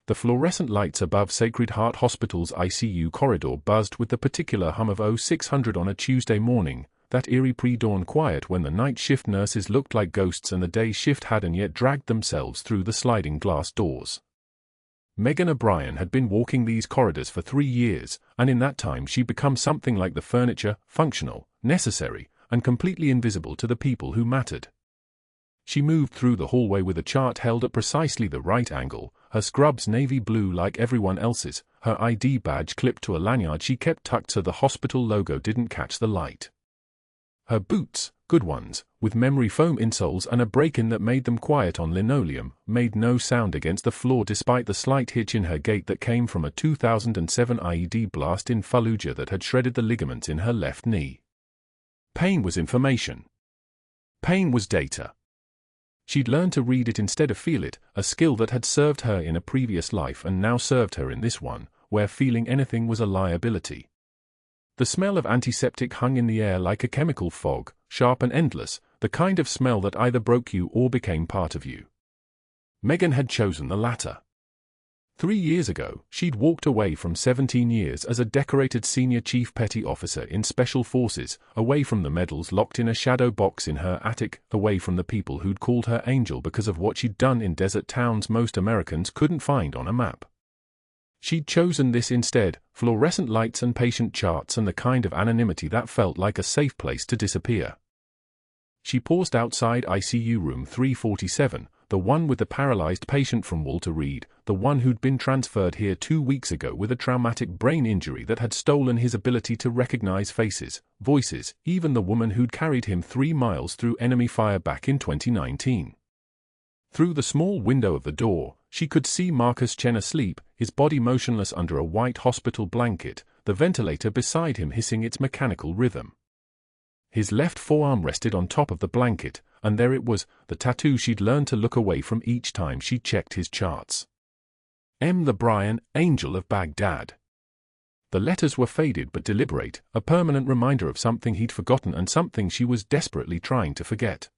The fluorescent lights above Sacred Heart Hospital's ICU corridor buzzed with the particular hum of 0600 on a Tuesday morning, that eerie pre-dawn quiet when the night shift nurses looked like ghosts and the day shift hadn't yet dragged themselves through the sliding glass doors. Megan O'Brien had been walking these corridors for 3 years, and in that time she'd become something like the furniture, functional, necessary, and completely invisible to the people who mattered. She moved through the hallway with a chart held at precisely the right angle, her scrubs navy blue like everyone else's, her ID badge clipped to a lanyard she kept tucked so the hospital logo didn't catch the light. Her boots, good ones, with memory foam insoles and a break-in that made them quiet on linoleum, made no sound against the floor despite the slight hitch in her gait that came from a 2007 IED blast in Fallujah that had shredded the ligaments in her left knee. Pain was information. Pain was data. She'd learned to read it instead of feel it, a skill that had served her in a previous life and now served her in this one, where feeling anything was a liability. The smell of antiseptic hung in the air like a chemical fog, sharp and endless, the kind of smell that either broke you or became part of you. Megan had chosen the latter. 3 years ago, she'd walked away from 17 years as a decorated senior chief petty officer in Special Forces, away from the medals locked in a shadow box in her attic, away from the people who'd called her angel because of what she'd done in desert towns most Americans couldn't find on a map. She'd chosen this instead, fluorescent lights and patient charts and the kind of anonymity that felt like a safe place to disappear. She paused outside ICU room 347, the one with the paralyzed patient from Walter Reed, the one who'd been transferred here 2 weeks ago with a traumatic brain injury that had stolen his ability to recognize faces, voices, even the woman who'd carried him 3 miles through enemy fire back in 2019. Through the small window of the door, she could see Marcus Chen asleep, his body motionless under a white hospital blanket, the ventilator beside him hissing its mechanical rhythm. His left forearm rested on top of the blanket, and there it was, the tattoo she'd learned to look away from each time she checked his charts. M. the Brian, Angel of Baghdad. The letters were faded but deliberate, a permanent reminder of something he'd forgotten and something she was desperately trying to forget.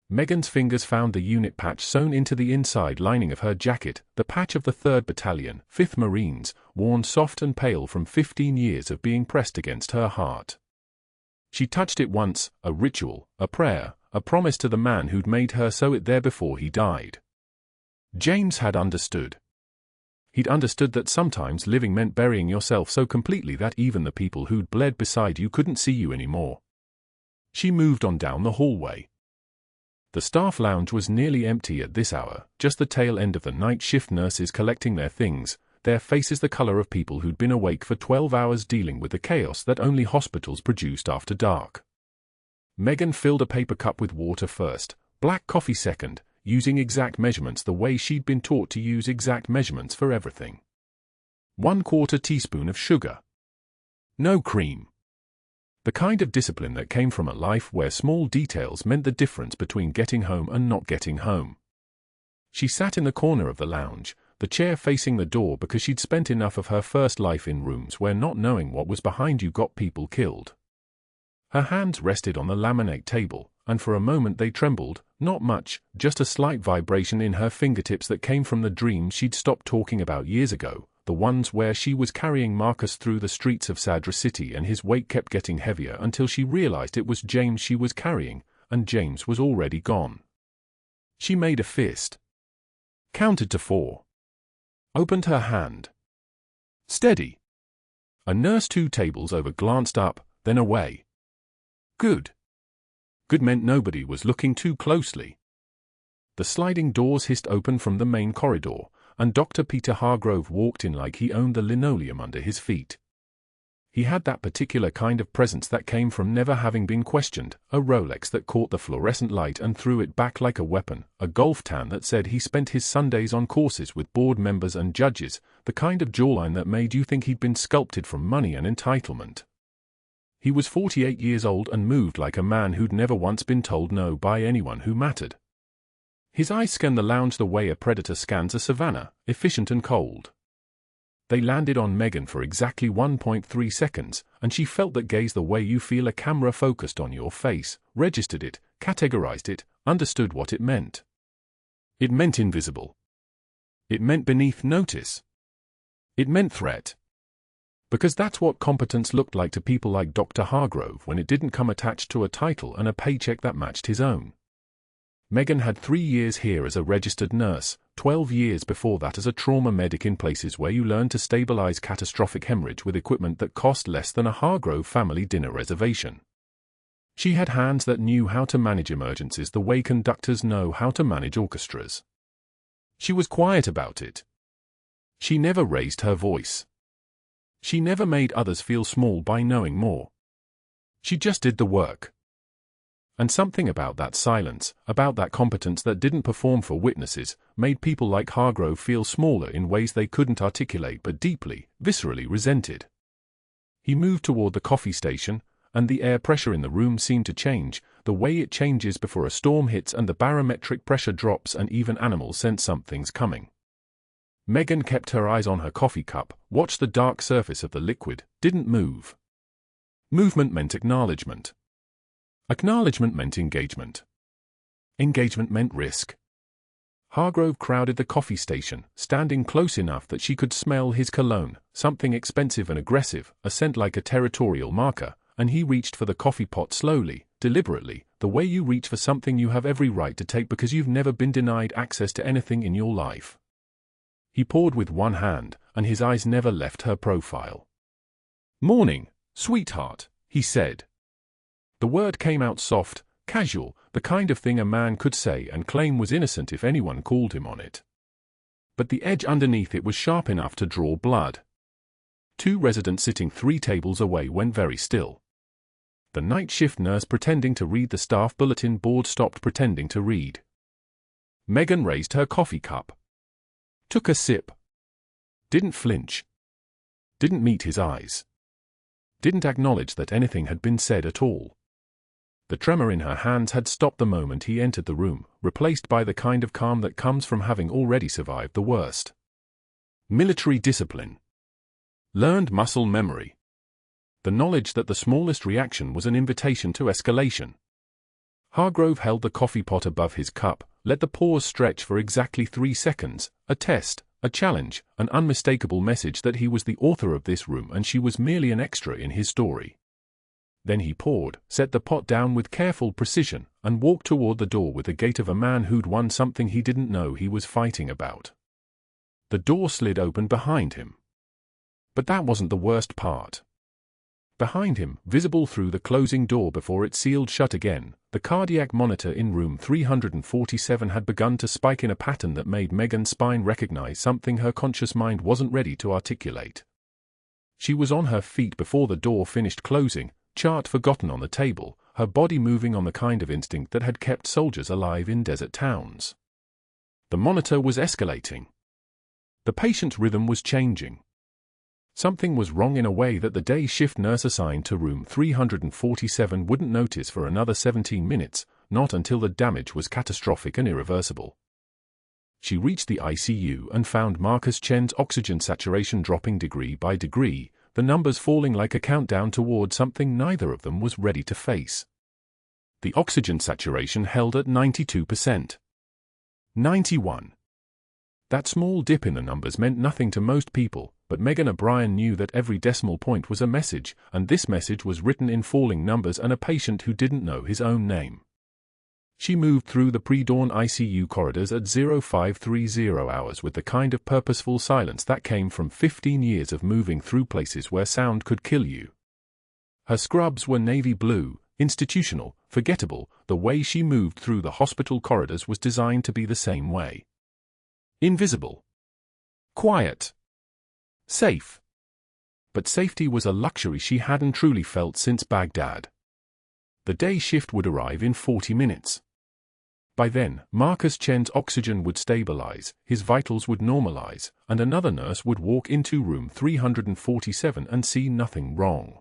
Megan's fingers found the unit patch sewn into the inside lining of her jacket, the patch of the 3rd Battalion, 5th Marines, worn soft and pale from 15 years of being pressed against her heart. She touched it once, a ritual, a prayer, a promise to the man who'd made her sew it there before he died. James had understood. He'd understood that sometimes living meant burying yourself so completely that even the people who'd bled beside you couldn't see you anymore. She moved on down the hallway. The staff lounge was nearly empty at this hour, just the tail end of the night shift nurses collecting their things, their faces the color of people who'd been awake for 12 hours dealing with the chaos that only hospitals produced after dark. Megan filled a paper cup with water first, black coffee second, using exact measurements the way she'd been taught to use exact measurements for everything. 1/4 teaspoon of sugar. No cream. The kind of discipline that came from a life where small details meant the difference between getting home and not getting home. She sat in the corner of the lounge, the chair facing the door because she'd spent enough of her first life in rooms where not knowing what was behind you got people killed. Her hands rested on the laminate table, and for a moment they trembled, not much, just a slight vibration in her fingertips that came from the dreams she'd stopped talking about years ago, the ones where she was carrying Marcus through the streets of Sadra City and his weight kept getting heavier until she realized it was James she was carrying, and James was already gone. She made a fist. Counted to 4. Opened her hand. Steady. A nurse 2 tables over glanced up, then away. Good. Good meant nobody was looking too closely. The sliding doors hissed open from the main corridor, and Dr. Peter Hargrove walked in like he owned the linoleum under his feet. He had that particular kind of presence that came from never having been questioned, a Rolex that caught the fluorescent light and threw it back like a weapon, a golf tan that said he spent his Sundays on courses with board members and judges, the kind of jawline that made you think he'd been sculpted from money and entitlement. He was 48 years old and moved like a man who'd never once been told no by anyone who mattered. His eyes scanned the lounge the way a predator scans a savanna, efficient and cold. They landed on Megan for exactly 1.3 seconds, and she felt that gaze the way you feel a camera focused on your face, registered it, categorized it, understood what it meant. It meant invisible. It meant beneath notice. It meant threat. Because that's what competence looked like to people like Dr. Hargrove when it didn't come attached to a title and a paycheck that matched his own. Megan had 3 years here as a registered nurse, 12 years before that as a trauma medic in places where you learn to stabilize catastrophic hemorrhage with equipment that cost less than a Hargrove family dinner reservation. She had hands that knew how to manage emergencies the way conductors know how to manage orchestras. She was quiet about it. She never raised her voice. She never made others feel small by knowing more. She just did the work. And something about that silence, about that competence that didn't perform for witnesses, made people like Hargrove feel smaller in ways they couldn't articulate but deeply, viscerally resented. He moved toward the coffee station, and the air pressure in the room seemed to change, the way it changes before a storm hits and the barometric pressure drops and even animals sense something's coming. Megan kept her eyes on her coffee cup, watched the dark surface of the liquid, didn't move. Movement meant acknowledgement. Acknowledgement meant engagement. Engagement meant risk. Hargrove crowded the coffee station, standing close enough that she could smell his cologne, something expensive and aggressive, a scent like a territorial marker, and he reached for the coffee pot slowly, deliberately, the way you reach for something you have every right to take because you've never been denied access to anything in your life. He poured with one hand, and his eyes never left her profile. "Morning, sweetheart," he said. The word came out soft, casual, the kind of thing a man could say and claim was innocent if anyone called him on it. But the edge underneath it was sharp enough to draw blood. 2 residents sitting 3 tables away went very still. The night shift nurse pretending to read the staff bulletin board stopped pretending to read. Megan raised her coffee cup. Took a sip. Didn't flinch. Didn't meet his eyes. Didn't acknowledge that anything had been said at all. The tremor in her hands had stopped the moment he entered the room, replaced by the kind of calm that comes from having already survived the worst. Military discipline. Learned muscle memory. The knowledge that the smallest reaction was an invitation to escalation. Hargrove held the coffee pot above his cup, let the pause stretch for exactly 3 seconds, a test, a challenge, an unmistakable message that he was the author of this room and she was merely an extra in his story. Then he poured, set the pot down with careful precision, and walked toward the door with the gait of a man who'd won something he didn't know he was fighting about. The door slid open behind him. But that wasn't the worst part. Behind him, visible through the closing door before it sealed shut again, the cardiac monitor in room 347 had begun to spike in a pattern that made Megan's spine recognize something her conscious mind wasn't ready to articulate. She was on her feet before the door finished closing, chart forgotten on the table, her body moving on the kind of instinct that had kept soldiers alive in desert towns. The monitor was escalating. The patient's rhythm was changing. Something was wrong in a way that the day shift nurse assigned to room 347 wouldn't notice for another 17 minutes, not until the damage was catastrophic and irreversible. She reached the ICU and found Marcus Chen's oxygen saturation dropping degree by degree, the numbers falling like a countdown toward something neither of them was ready to face. The oxygen saturation held at 92%. 91. That small dip in the numbers meant nothing to most people, but Megan O'Brien knew that every decimal point was a message, and this message was written in falling numbers and a patient who didn't know his own name. She moved through the pre-dawn ICU corridors at 0530 hours with the kind of purposeful silence that came from 15 years of moving through places where sound could kill you. Her scrubs were navy blue, institutional, forgettable. The way she moved through the hospital corridors was designed to be the same way. Invisible. Quiet. Safe. But safety was a luxury she hadn't truly felt since Baghdad. The day shift would arrive in 40 minutes. By then, Marcus Chen's oxygen would stabilize, his vitals would normalize, and another nurse would walk into room 347 and see nothing wrong.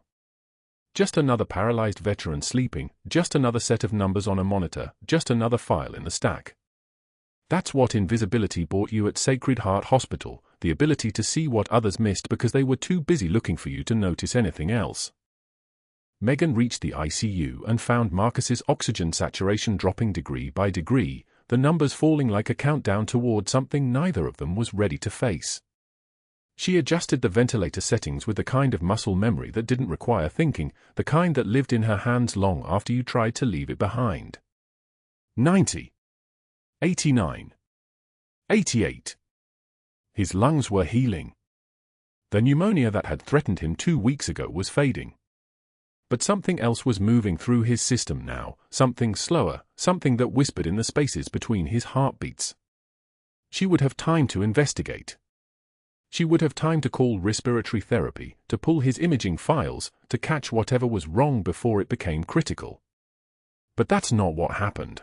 Just another paralyzed veteran sleeping, just another set of numbers on a monitor, just another file in the stack. That's what invisibility bought you at Sacred Heart Hospital, the ability to see what others missed because they were too busy looking for you to notice anything else. Megan reached the ICU and found Marcus's oxygen saturation dropping degree by degree, the numbers falling like a countdown toward something neither of them was ready to face. She adjusted the ventilator settings with the kind of muscle memory that didn't require thinking, the kind that lived in her hands long after you tried to leave it behind. 90. 89. 88. His lungs were healing. The pneumonia that had threatened him 2 weeks ago was fading. But something else was moving through his system now, something slower, something that whispered in the spaces between his heartbeats. She would have time to investigate. She would have time to call respiratory therapy, to pull his imaging files, to catch whatever was wrong before it became critical. But that's not what happened.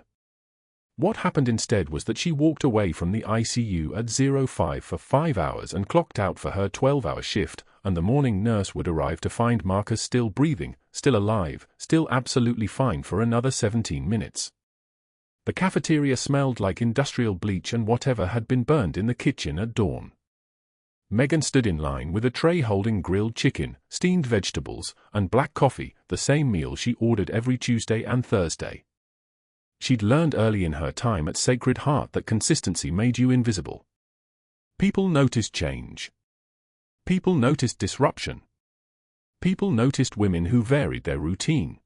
What happened instead was that she walked away from the ICU at 05 for 5 hours and clocked out for her 12-hour shift, and the morning nurse would arrive to find Marcus still breathing, still alive, still absolutely fine for another 17 minutes. The cafeteria smelled like industrial bleach and whatever had been burned in the kitchen at dawn. Megan stood in line with a tray holding grilled chicken, steamed vegetables, and black coffee, the same meal she ordered every Tuesday and Thursday. She'd learned early in her time at Sacred Heart that consistency made you invisible. People noticed change. People noticed disruption. People noticed women who varied their routine.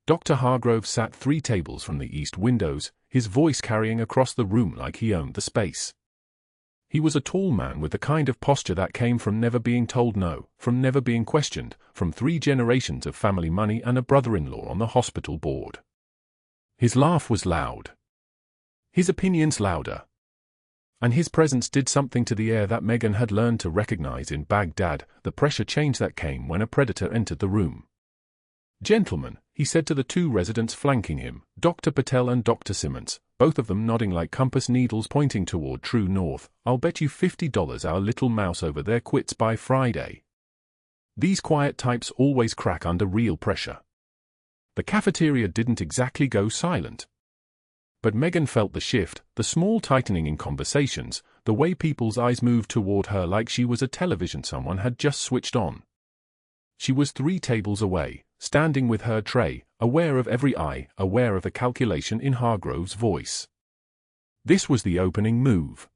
Dr. Hargrove sat 3 tables from the east windows, his voice carrying across the room like he owned the space. He was a tall man with the kind of posture that came from never being told no, from never being questioned, from 3 generations of family money and a brother-in-law on the hospital board. His laugh was loud. His opinions louder. And his presence did something to the air that Megan had learned to recognize in Baghdad, the pressure change that came when a predator entered the room. "Gentlemen," he said to the 2 residents flanking him, Dr. Patel and Dr. Simmons, both of them nodding like compass needles pointing toward true north, "I'll bet you $50 our little mouse over there quits by Friday." These quiet types always crack under real pressure. The cafeteria didn't exactly go silent. But Megan felt the shift, the small tightening in conversations, the way people's eyes moved toward her like she was a television someone had just switched on. She was 3 tables away, standing with her tray, aware of every eye, aware of the calculation in Hargrove's voice. This was the opening move.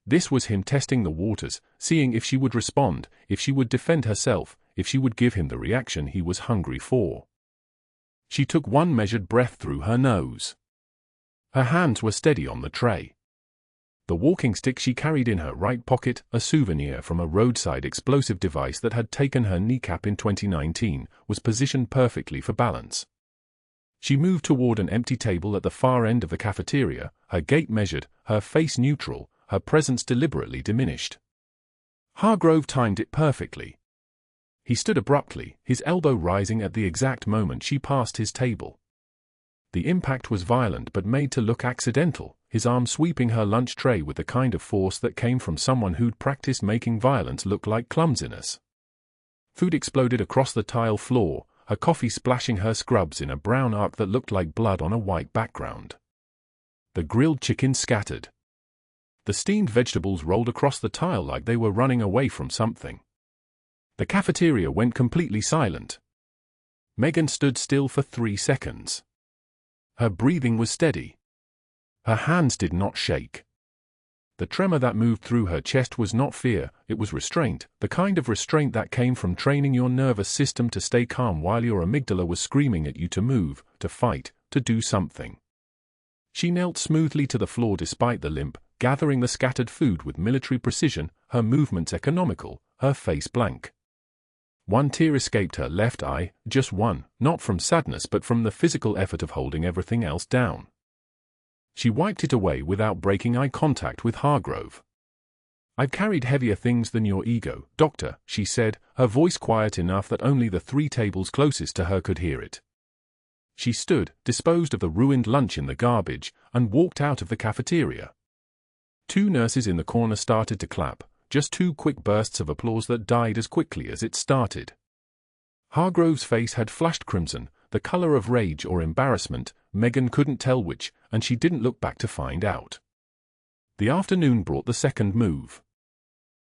This was him testing the waters, seeing if she would respond, if she would defend herself, if she would give him the reaction he was hungry for. She took one measured breath through her nose. Her hands were steady on the tray. The walking stick she carried in her right pocket, a souvenir from a roadside explosive device that had taken her kneecap in 2019, was positioned perfectly for balance. She moved toward an empty table at the far end of the cafeteria, her gait measured, her face neutral, her presence deliberately diminished. Hargrove timed it perfectly. He stood abruptly, his elbow rising at the exact moment she passed his table. The impact was violent but made to look accidental, his arm sweeping her lunch tray with the kind of force that came from someone who'd practiced making violence look like clumsiness. Food exploded across the tile floor, her coffee splashing her scrubs in a brown arc that looked like blood on a white background. The grilled chicken scattered. The steamed vegetables rolled across the tile like they were running away from something. The cafeteria went completely silent. Megan stood still for 3 seconds. Her breathing was steady. Her hands did not shake. The tremor that moved through her chest was not fear, it was restraint, the kind of restraint that came from training your nervous system to stay calm while your amygdala was screaming at you to move, to fight, to do something. She knelt smoothly to the floor despite the limp, gathering the scattered food with military precision, her movements economical, her face blank. One tear escaped her left eye, just one, not from sadness but from the physical effort of holding everything else down. She wiped it away without breaking eye contact with Hargrove. "I've carried heavier things than your ego, Doctor," she said, her voice quiet enough that only the 3 tables closest to her could hear it. She stood, disposed of the ruined lunch in the garbage, and walked out of the cafeteria. 2 nurses in the corner started to clap. Just 2 quick bursts of applause that died as quickly as it started. Hargrove's face had flushed crimson, the color of rage or embarrassment, Megan couldn't tell which, and she didn't look back to find out. The afternoon brought the second move.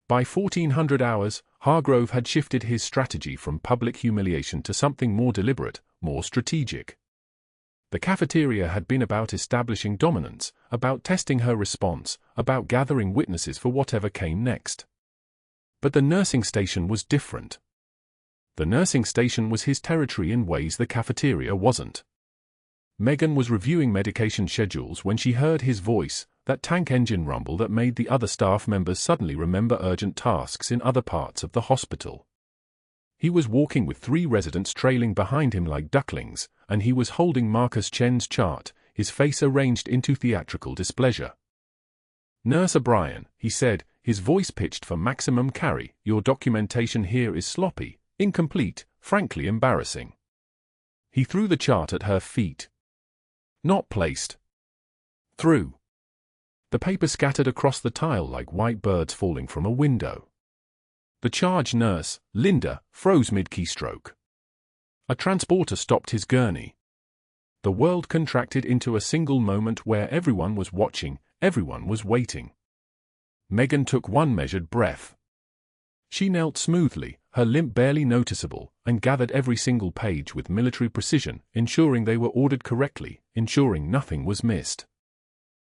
By 1400 hours, Hargrove had shifted his strategy from public humiliation to something more deliberate, more strategic. The cafeteria had been about establishing dominance, about testing her response, about gathering witnesses for whatever came next. But the nursing station was different. The nursing station was his territory in ways the cafeteria wasn't. Megan was reviewing medication schedules when she heard his voice, that tank engine rumble that made the other staff members suddenly remember urgent tasks in other parts of the hospital. He was walking with 3 residents trailing behind him like ducklings, and he was holding Marcus Chen's chart, his face arranged into theatrical displeasure. "Nurse O'Brien," he said, his voice pitched for maximum carry, "your documentation here is sloppy, incomplete, frankly embarrassing." He threw the chart at her feet. "Not placed. Through." The paper scattered across the tile like white birds falling from a window. The charge nurse, Linda, froze mid-keystroke. A transporter stopped his gurney. The world contracted into a single moment where everyone was watching, everyone was waiting. Megan took one measured breath. She knelt smoothly, her limp barely noticeable, and gathered every single page with military precision, ensuring they were ordered correctly, ensuring nothing was missed.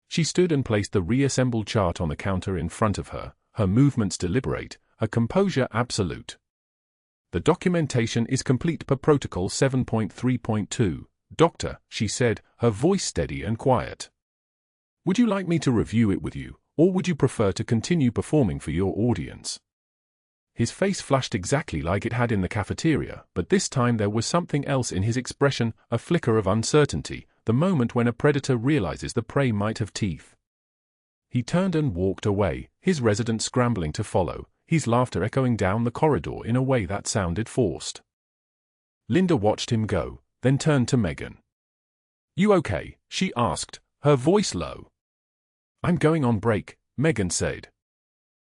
She stood and placed the reassembled chart on the counter in front of her, her movements deliberate, her composure absolute. "The documentation is complete per Protocol 7.3.2, Doctor," she said, her voice steady and quiet. "Would you like me to review it with you, or would you prefer to continue performing for your audience?" His face flushed exactly like it had in the cafeteria, but this time there was something else in his expression, a flicker of uncertainty, the moment when a predator realizes the prey might have teeth. He turned and walked away, his residents scrambling to follow, his laughter echoing down the corridor in a way that sounded forced. Linda watched him go, then turned to Megan. "You okay?" she asked, her voice low. "I'm going on break," Megan said.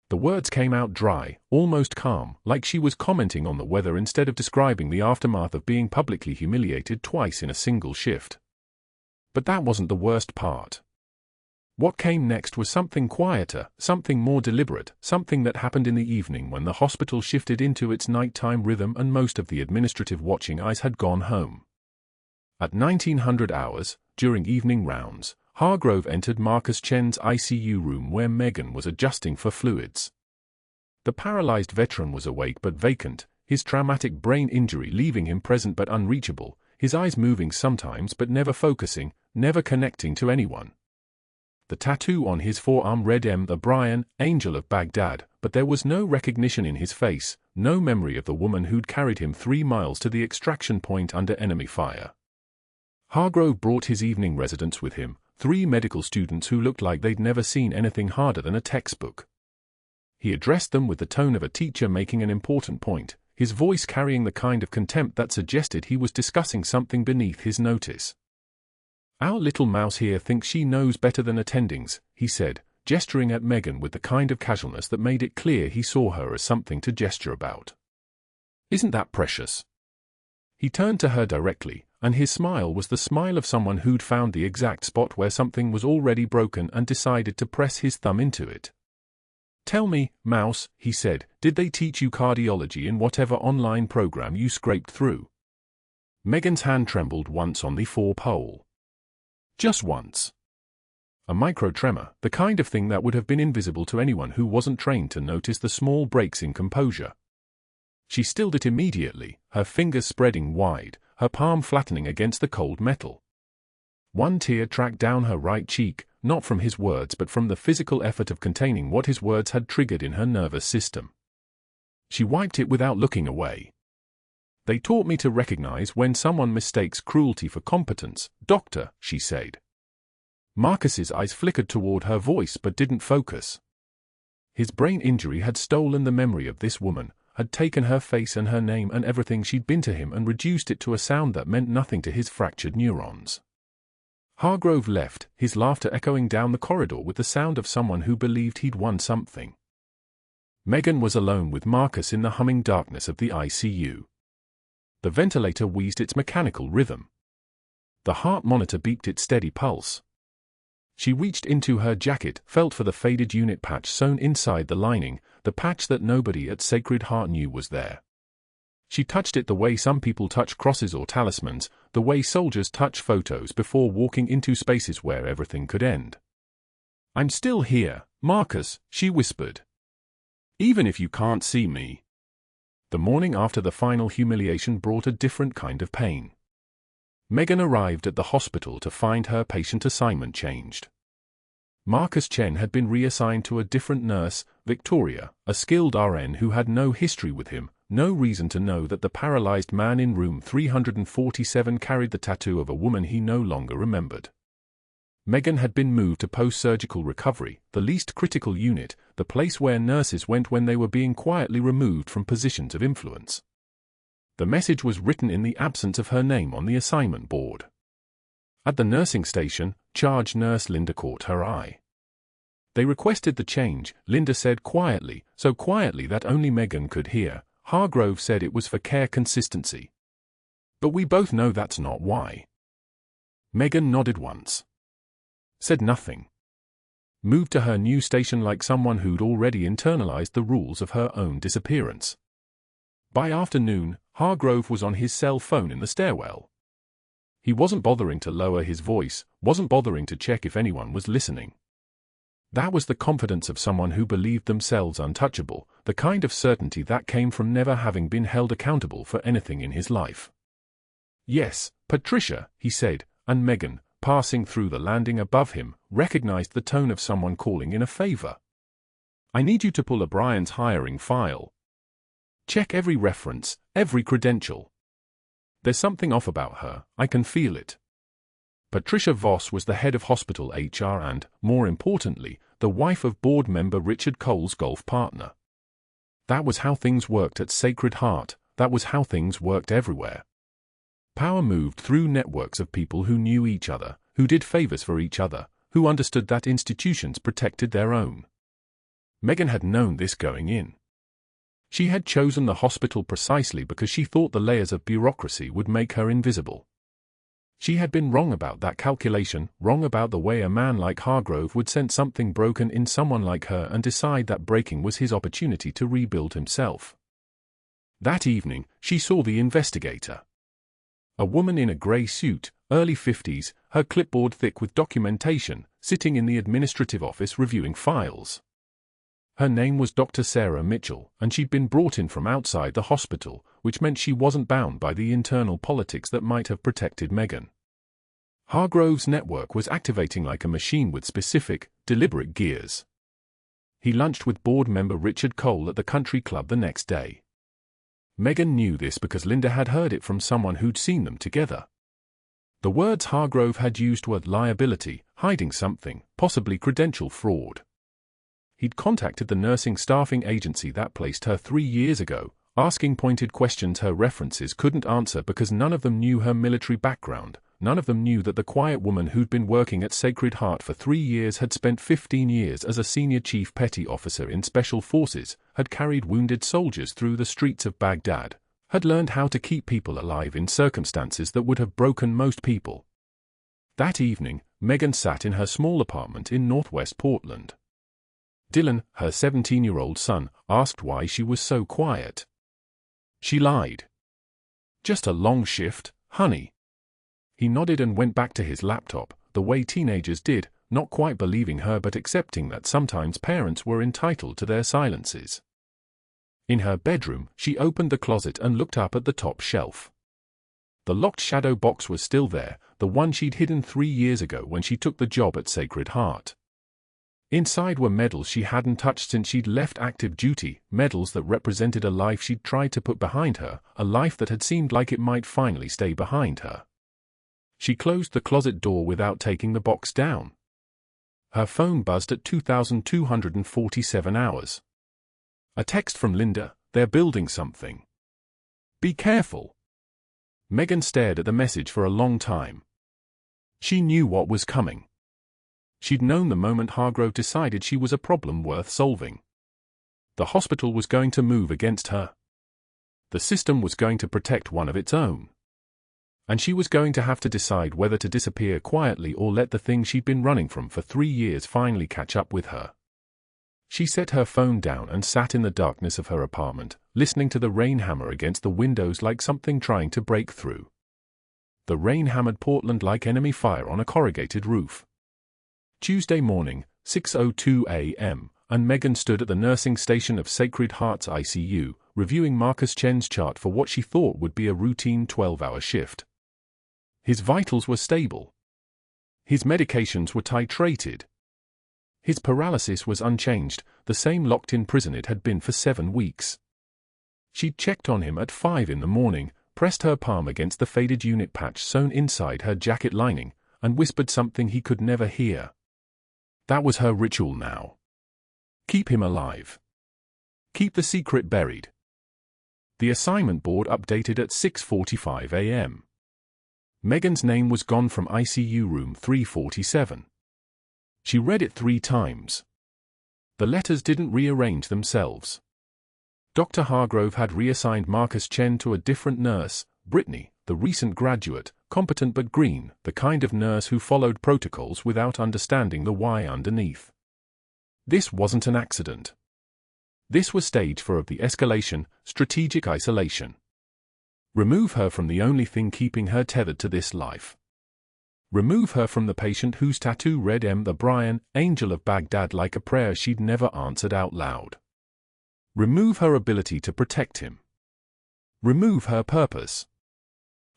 The words came out dry, almost calm, like she was commenting on the weather instead of describing the aftermath of being publicly humiliated twice in a single shift. But that wasn't the worst part. What came next was something quieter, something more deliberate, something that happened in the evening when the hospital shifted into its nighttime rhythm and most of the administrative watching eyes had gone home. At 1900 hours, during evening rounds, Hargrove entered Marcus Chen's ICU room where Megan was adjusting for fluids. The paralyzed veteran was awake but vacant, his traumatic brain injury leaving him present but unreachable, his eyes moving sometimes but never focusing, never connecting to anyone. The tattoo on his forearm read M. O'Brien, Angel of Baghdad, but there was no recognition in his face, no memory of the woman who'd carried him 3 miles to the extraction point under enemy fire. Hargrove brought his evening residents with him, 3 medical students who looked like they'd never seen anything harder than a textbook. He addressed them with the tone of a teacher making an important point, his voice carrying the kind of contempt that suggested he was discussing something beneath his notice. "Our little mouse here thinks she knows better than attendings," he said, gesturing at Megan with the kind of casualness that made it clear he saw her as something to gesture about. "Isn't that precious?" He turned to her directly, and his smile was the smile of someone who'd found the exact spot where something was already broken and decided to press his thumb into it. "Tell me, Mouse," he said, "did they teach you cardiology in whatever online program you scraped through?" Megan's hand trembled once on the 4-pole. Just once. A micro-tremor, the kind of thing that would have been invisible to anyone who wasn't trained to notice the small breaks in composure. She stilled it immediately, her fingers spreading wide, her palm flattening against the cold metal. One tear tracked down her right cheek, not from his words but from the physical effort of containing what his words had triggered in her nervous system. She wiped it without looking away. "They taught me to recognize when someone mistakes cruelty for competence, Doctor," she said. Marcus's eyes flickered toward her voice but didn't focus. His brain injury had stolen the memory of this woman, had taken her face and her name and everything she'd been to him and reduced it to a sound that meant nothing to his fractured neurons. Hargrove left, his laughter echoing down the corridor with the sound of someone who believed he'd won something. Megan was alone with Marcus in the humming darkness of the ICU. The ventilator wheezed its mechanical rhythm. The heart monitor beeped its steady pulse. She reached into her jacket, felt for the faded unit patch sewn inside the lining, the patch that nobody at Sacred Heart knew was there. She touched it the way some people touch crosses or talismans, the way soldiers touch photos before walking into spaces where everything could end. "I'm still here, Marcus," she whispered. "Even if you can't see me." The morning after the final humiliation brought a different kind of pain. Megan arrived at the hospital to find her patient assignment changed. Marcus Chen had been reassigned to a different nurse, Victoria, a skilled RN who had no history with him, no reason to know that the paralyzed man in room 347 carried the tattoo of a woman he no longer remembered. Megan had been moved to post-surgical recovery, the least critical unit, the place where nurses went when they were being quietly removed from positions of influence. The message was written in the absence of her name on the assignment board. At the nursing station, charge nurse Linda caught her eye. "They requested the change," Linda said quietly, so quietly that only Megan could hear. "Hargrove said it was for care consistency. But we both know that's not why." Megan nodded once. Said nothing. Moved to her new station like someone who'd already internalized the rules of her own disappearance. By afternoon, Hargrove was on his cell phone in the stairwell. He wasn't bothering to lower his voice, wasn't bothering to check if anyone was listening. That was the confidence of someone who believed themselves untouchable, the kind of certainty that came from never having been held accountable for anything in his life. "Yes, Patricia," he said, and Megan, passing through the landing above him, recognized the tone of someone calling in a favor. "I need you to pull O'Brien's hiring file. Check every reference, every credential. There's something off about her, I can feel it." Patricia Voss was the head of hospital HR and, more importantly, the wife of board member Richard Cole's golf partner. That was how things worked at Sacred Heart, that was how things worked everywhere. Power moved through networks of people who knew each other, who did favors for each other, who understood that institutions protected their own. Megan had known this going in. She had chosen the hospital precisely because she thought the layers of bureaucracy would make her invisible. She had been wrong about that calculation, wrong about the way a man like Hargrove would sense something broken in someone like her and decide that breaking was his opportunity to rebuild himself. That evening, she saw the investigator. A woman in a grey suit, early 50s, her clipboard thick with documentation, sitting in the administrative office reviewing files. Her name was Dr. Sarah Mitchell, and she'd been brought in from outside the hospital, which meant she wasn't bound by the internal politics that might have protected Megan. Hargrove's network was activating like a machine with specific, deliberate gears. He lunched with board member Richard Cole at the country club the next day. Megan knew this because Linda had heard it from someone who'd seen them together. The words Hargrove had used were liability, hiding something, possibly credential fraud. He'd contacted the nursing staffing agency that placed her 3 years ago, asking pointed questions her references couldn't answer because none of them knew her military background, none of them knew that the quiet woman who'd been working at Sacred Heart for 3 years had spent 15 years as a senior chief petty officer in special forces, had carried wounded soldiers through the streets of Baghdad, had learned how to keep people alive in circumstances that would have broken most people. That evening, Megan sat in her small apartment in northwest Portland. Dylan, her 17-year-old son, asked why she was so quiet. She lied. "Just a long shift, honey." He nodded and went back to his laptop, the way teenagers did, not quite believing her but accepting that sometimes parents were entitled to their silences. In her bedroom, she opened the closet and looked up at the top shelf. The locked shadow box was still there, the one she'd hidden 3 years ago when she took the job at Sacred Heart. Inside were medals she hadn't touched since she'd left active duty, medals that represented a life she'd tried to put behind her, a life that had seemed like it might finally stay behind her. She closed the closet door without taking the box down. Her phone buzzed at 2,247 hours. A text from Linda, "They're building something. Be careful." Megan stared at the message for a long time. She knew what was coming. She'd known the moment Hargrove decided she was a problem worth solving. The hospital was going to move against her. The system was going to protect one of its own. And she was going to have to decide whether to disappear quietly or let the thing she'd been running from for 3 years finally catch up with her. She set her phone down and sat in the darkness of her apartment, listening to the rain hammer against the windows like something trying to break through. The rain hammered Portland like enemy fire on a corrugated roof. Tuesday morning, 6:02 a.m., and Megan stood at the nursing station of Sacred Heart's ICU, reviewing Marcus Chen's chart for what she thought would be a routine 12-hour shift. His vitals were stable. His medications were titrated. His paralysis was unchanged, the same locked-in prison it had been for 7 weeks. She'd checked on him at 5 in the morning, pressed her palm against the faded unit patch sewn inside her jacket lining, and whispered something he could never hear. That was her ritual now. Keep him alive. Keep the secret buried. The assignment board updated at 6:45 a.m. Megan's name was gone from ICU room 347. She read it 3 times. The letters didn't rearrange themselves. Dr. Hargrove had reassigned Marcus Chen to a different nurse, Brittany, the recent graduate, competent but green, the kind of nurse who followed protocols without understanding the why underneath. This wasn't an accident. This was stage 4 of the escalation, strategic isolation. Remove her from the only thing keeping her tethered to this life. Remove her from the patient whose tattoo read M. the Brian, Angel of Baghdad like a prayer she'd never answered out loud. Remove her ability to protect him. Remove her purpose.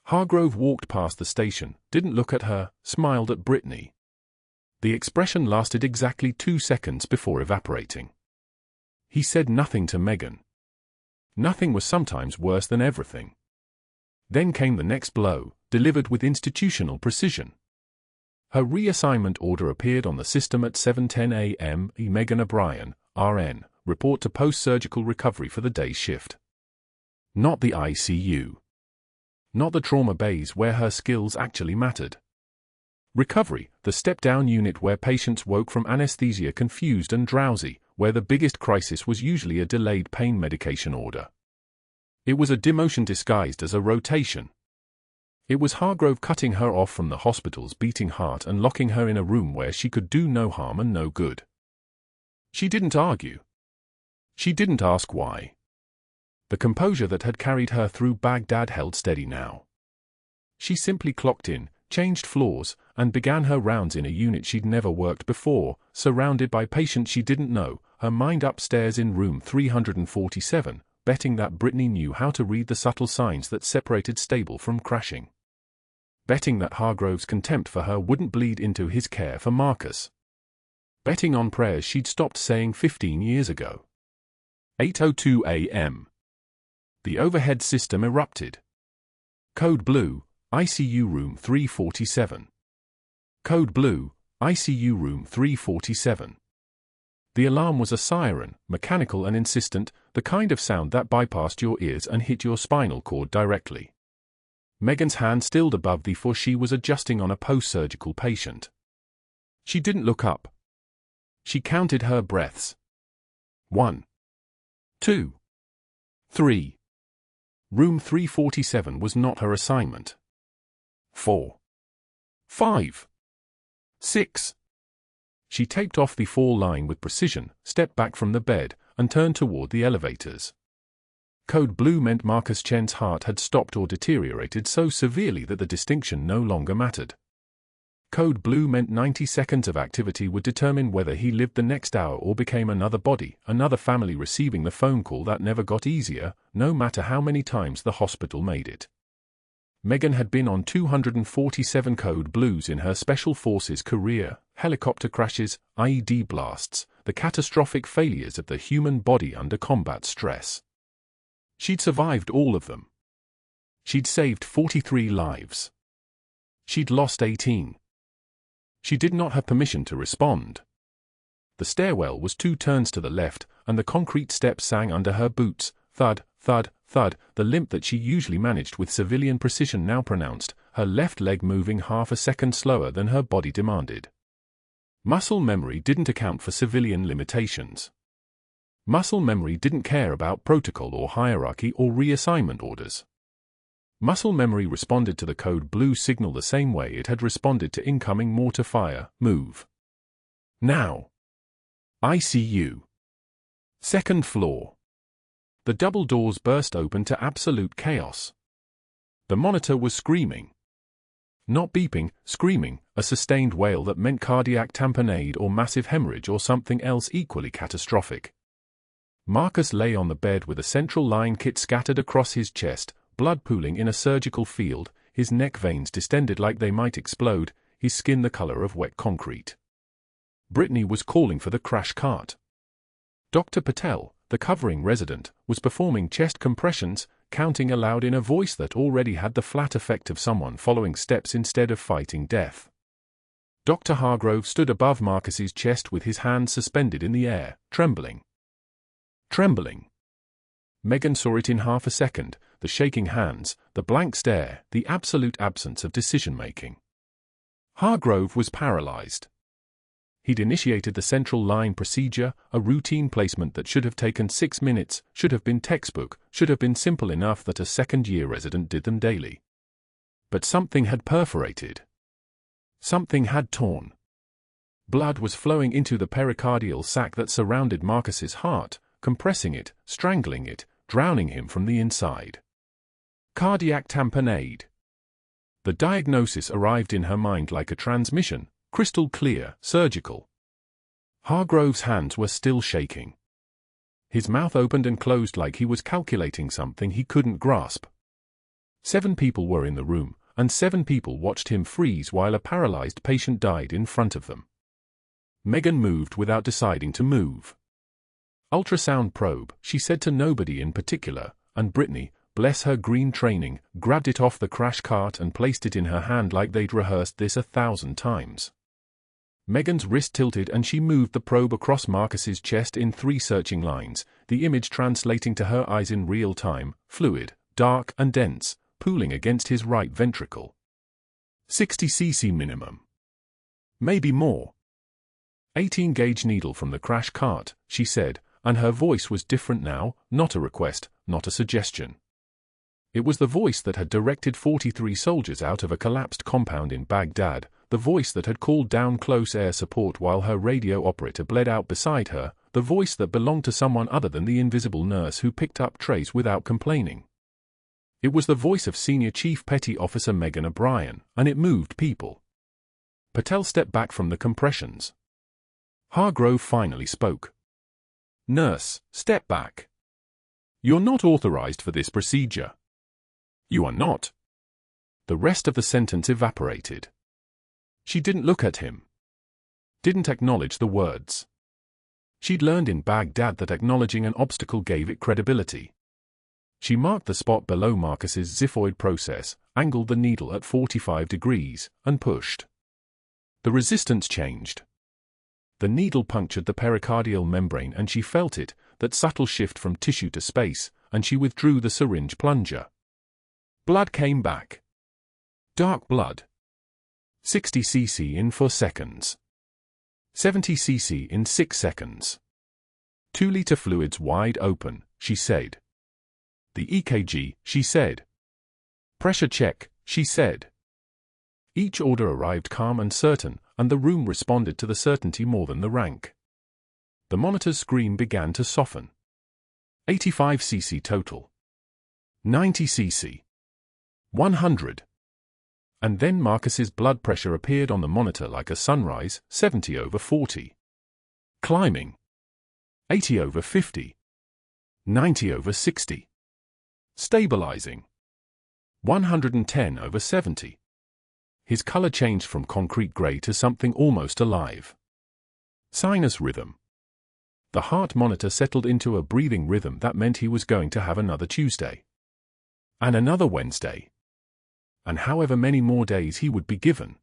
Hargrove walked past the station, didn't look at her, smiled at Brittany. The expression lasted exactly 2 seconds before evaporating. He said nothing to Megan. Nothing was sometimes worse than everything. Then came the next blow, delivered with institutional precision. Her reassignment order appeared on the system at 7:10 a.m. Megan O'Brien, RN, report to post-surgical recovery for the day shift. Not the ICU. Not the trauma bays where her skills actually mattered. Recovery, the step-down unit where patients woke from anesthesia confused and drowsy, where the biggest crisis was usually a delayed pain medication order. It was a demotion disguised as a rotation. It was Hargrove cutting her off from the hospital's beating heart and locking her in a room where she could do no harm and no good. She didn't argue. She didn't ask why. The composure that had carried her through Baghdad held steady now. She simply clocked in, changed floors, and began her rounds in a unit she'd never worked before, surrounded by patients she didn't know, her mind upstairs in room 347, betting that Brittany knew how to read the subtle signs that separated stable from crashing. Betting that Hargrove's contempt for her wouldn't bleed into his care for Marcus. Betting on prayers she'd stopped saying 15 years ago. 8:02 a.m. The overhead system erupted. Code Blue, ICU room 347. Code Blue, ICU room 347. The alarm was a siren, mechanical and insistent, the kind of sound that bypassed your ears and hit your spinal cord directly. Megan's hand stilled above the for she was adjusting on a post-surgical patient. She didn't look up. She counted her breaths. 1, 2, 3. Room 347 was not her assignment. 4, 5, 6. She taped off the 4 line with precision, stepped back from the bed, and turned toward the elevators. Code Blue meant Marcus Chen's heart had stopped or deteriorated so severely that the distinction no longer mattered. Code Blue meant 90 seconds of activity would determine whether he lived the next hour or became another body, another family receiving the phone call that never got easier, no matter how many times the hospital made it. Megan had been on 247 Code Blues in her Special Forces career, helicopter crashes, IED blasts, the catastrophic failures of the human body under combat stress. She'd survived all of them. She'd saved 43 lives. She'd lost 18. She did not have permission to respond. The stairwell was 2 turns to the left, and the concrete steps sang under her boots, thud, thud, thud, the limp that she usually managed with civilian precision now pronounced, her left leg moving half a second slower than her body demanded. Muscle memory didn't account for civilian limitations. Muscle memory didn't care about protocol or hierarchy or reassignment orders. Muscle memory responded to the Code Blue signal the same way it had responded to incoming mortar fire, move. Now. ICU. 2nd floor. The double doors burst open to absolute chaos. The monitor was screaming. Not beeping, screaming, a sustained wail that meant cardiac tamponade or massive hemorrhage or something else equally catastrophic. Marcus lay on the bed with a central line kit scattered across his chest, blood pooling in a surgical field, his neck veins distended like they might explode, his skin the color of wet concrete. Brittany was calling for the crash cart. Dr. Patel, the covering resident, was performing chest compressions, counting aloud in a voice that already had the flat effect of someone following steps instead of fighting death. Dr. Hargrove stood above Marcus's chest with his hands suspended in the air, trembling. Trembling. Megan saw it in half a second, the shaking hands, the blank stare, the absolute absence of decision-making. Hargrove was paralyzed. He'd initiated the central line procedure, a routine placement that should have taken 6 minutes, should have been textbook, should have been simple enough that a second-year resident did them daily. But something had perforated. Something had torn. Blood was flowing into the pericardial sac that surrounded Marcus's heart, compressing it, strangling it, drowning him from the inside. Cardiac tamponade. The diagnosis arrived in her mind like a transmission, crystal clear, surgical. Hargrove's hands were still shaking. His mouth opened and closed like he was calculating something he couldn't grasp. 7 people were in the room, and 7 people watched him freeze while a paralyzed patient died in front of them. Megan moved without deciding to move. Ultrasound probe, she said to nobody in particular, and Brittany, bless her green training, grabbed it off the crash cart and placed it in her hand like they'd rehearsed this 1,000 times. Megan's wrist tilted and she moved the probe across Marcus's chest in 3 searching lines, the image translating to her eyes in real time, fluid, dark and dense, pooling against his right ventricle. 60 cc minimum. Maybe more. 18-gauge needle from the crash cart, she said, and her voice was different now, not a request, not a suggestion. It was the voice that had directed 43 soldiers out of a collapsed compound in Baghdad, the voice that had called down close air support while her radio operator bled out beside her, the voice that belonged to someone other than the invisible nurse who picked up trays without complaining. It was the voice of Senior Chief Petty Officer Megan O'Brien, and it moved people. Patel stepped back from the compressions. Hargrove finally spoke. "Nurse, step back. You're not authorized for this procedure." "You are not." The rest of the sentence evaporated. She didn't look at him. Didn't acknowledge the words. She'd learned in Baghdad that acknowledging an obstacle gave it credibility. She marked the spot below Marcus's xiphoid process, angled the needle at 45 degrees, and pushed. The resistance changed. The needle punctured the pericardial membrane and she felt it, that subtle shift from tissue to space, and she withdrew the syringe plunger. Blood came back. Dark blood. 60 cc in 4 seconds. 70 cc in 6 seconds. 2-liter fluids wide open, she said. The EKG, she said. Pressure check, she said. Each order arrived calm and certain, and the room responded to the certainty more than the rank. The monitor's screen began to soften. 85 cc total. 90 cc. 100. And then Marcus's blood pressure appeared on the monitor like a sunrise, 70/40. Climbing. 80/50. 90/60. Stabilizing. 110/70. His color changed from concrete gray to something almost alive. Sinus rhythm. The heart monitor settled into a breathing rhythm that meant he was going to have another Tuesday. And another Wednesday. And however many more days he would be given.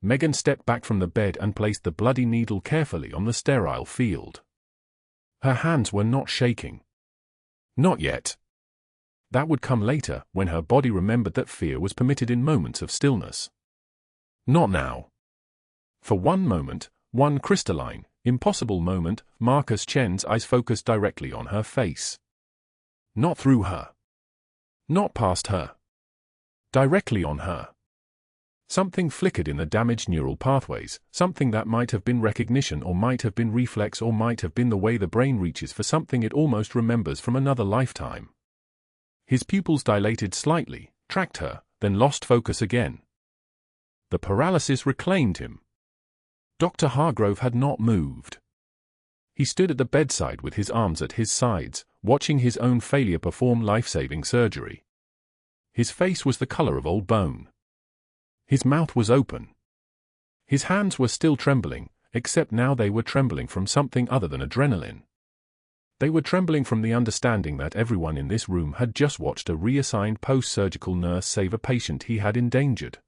Megan stepped back from the bed and placed the bloody needle carefully on the sterile field. Her hands were not shaking. Not yet. That would come later, when her body remembered that fear was permitted in moments of stillness. Not now. For one moment, one crystalline, impossible moment, Marcus Chen's eyes focused directly on her face. Not through her. Not past her. Directly on her. Something flickered in the damaged neural pathways, something that might have been recognition or might have been reflex or might have been the way the brain reaches for something it almost remembers from another lifetime. His pupils dilated slightly, tracked her, then lost focus again. The paralysis reclaimed him. Dr. Hargrove had not moved. He stood at the bedside with his arms at his sides, watching his own failure perform life-saving surgery. His face was the color of old bone. His mouth was open. His hands were still trembling, except now they were trembling from something other than adrenaline. They were trembling from the understanding that everyone in this room had just watched a reassigned post-surgical nurse save a patient he had endangered.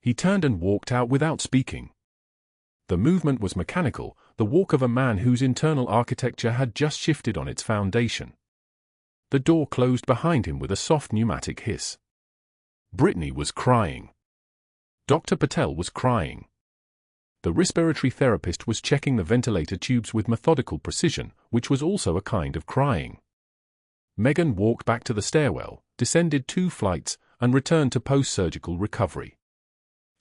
He turned and walked out without speaking. The movement was mechanical, the walk of a man whose internal architecture had just shifted on its foundation. The door closed behind him with a soft pneumatic hiss. Brittany was crying. Dr. Patel was crying. The respiratory therapist was checking the ventilator tubes with methodical precision, which was also a kind of crying. Megan walked back to the stairwell, descended 2 flights, and returned to post-surgical recovery.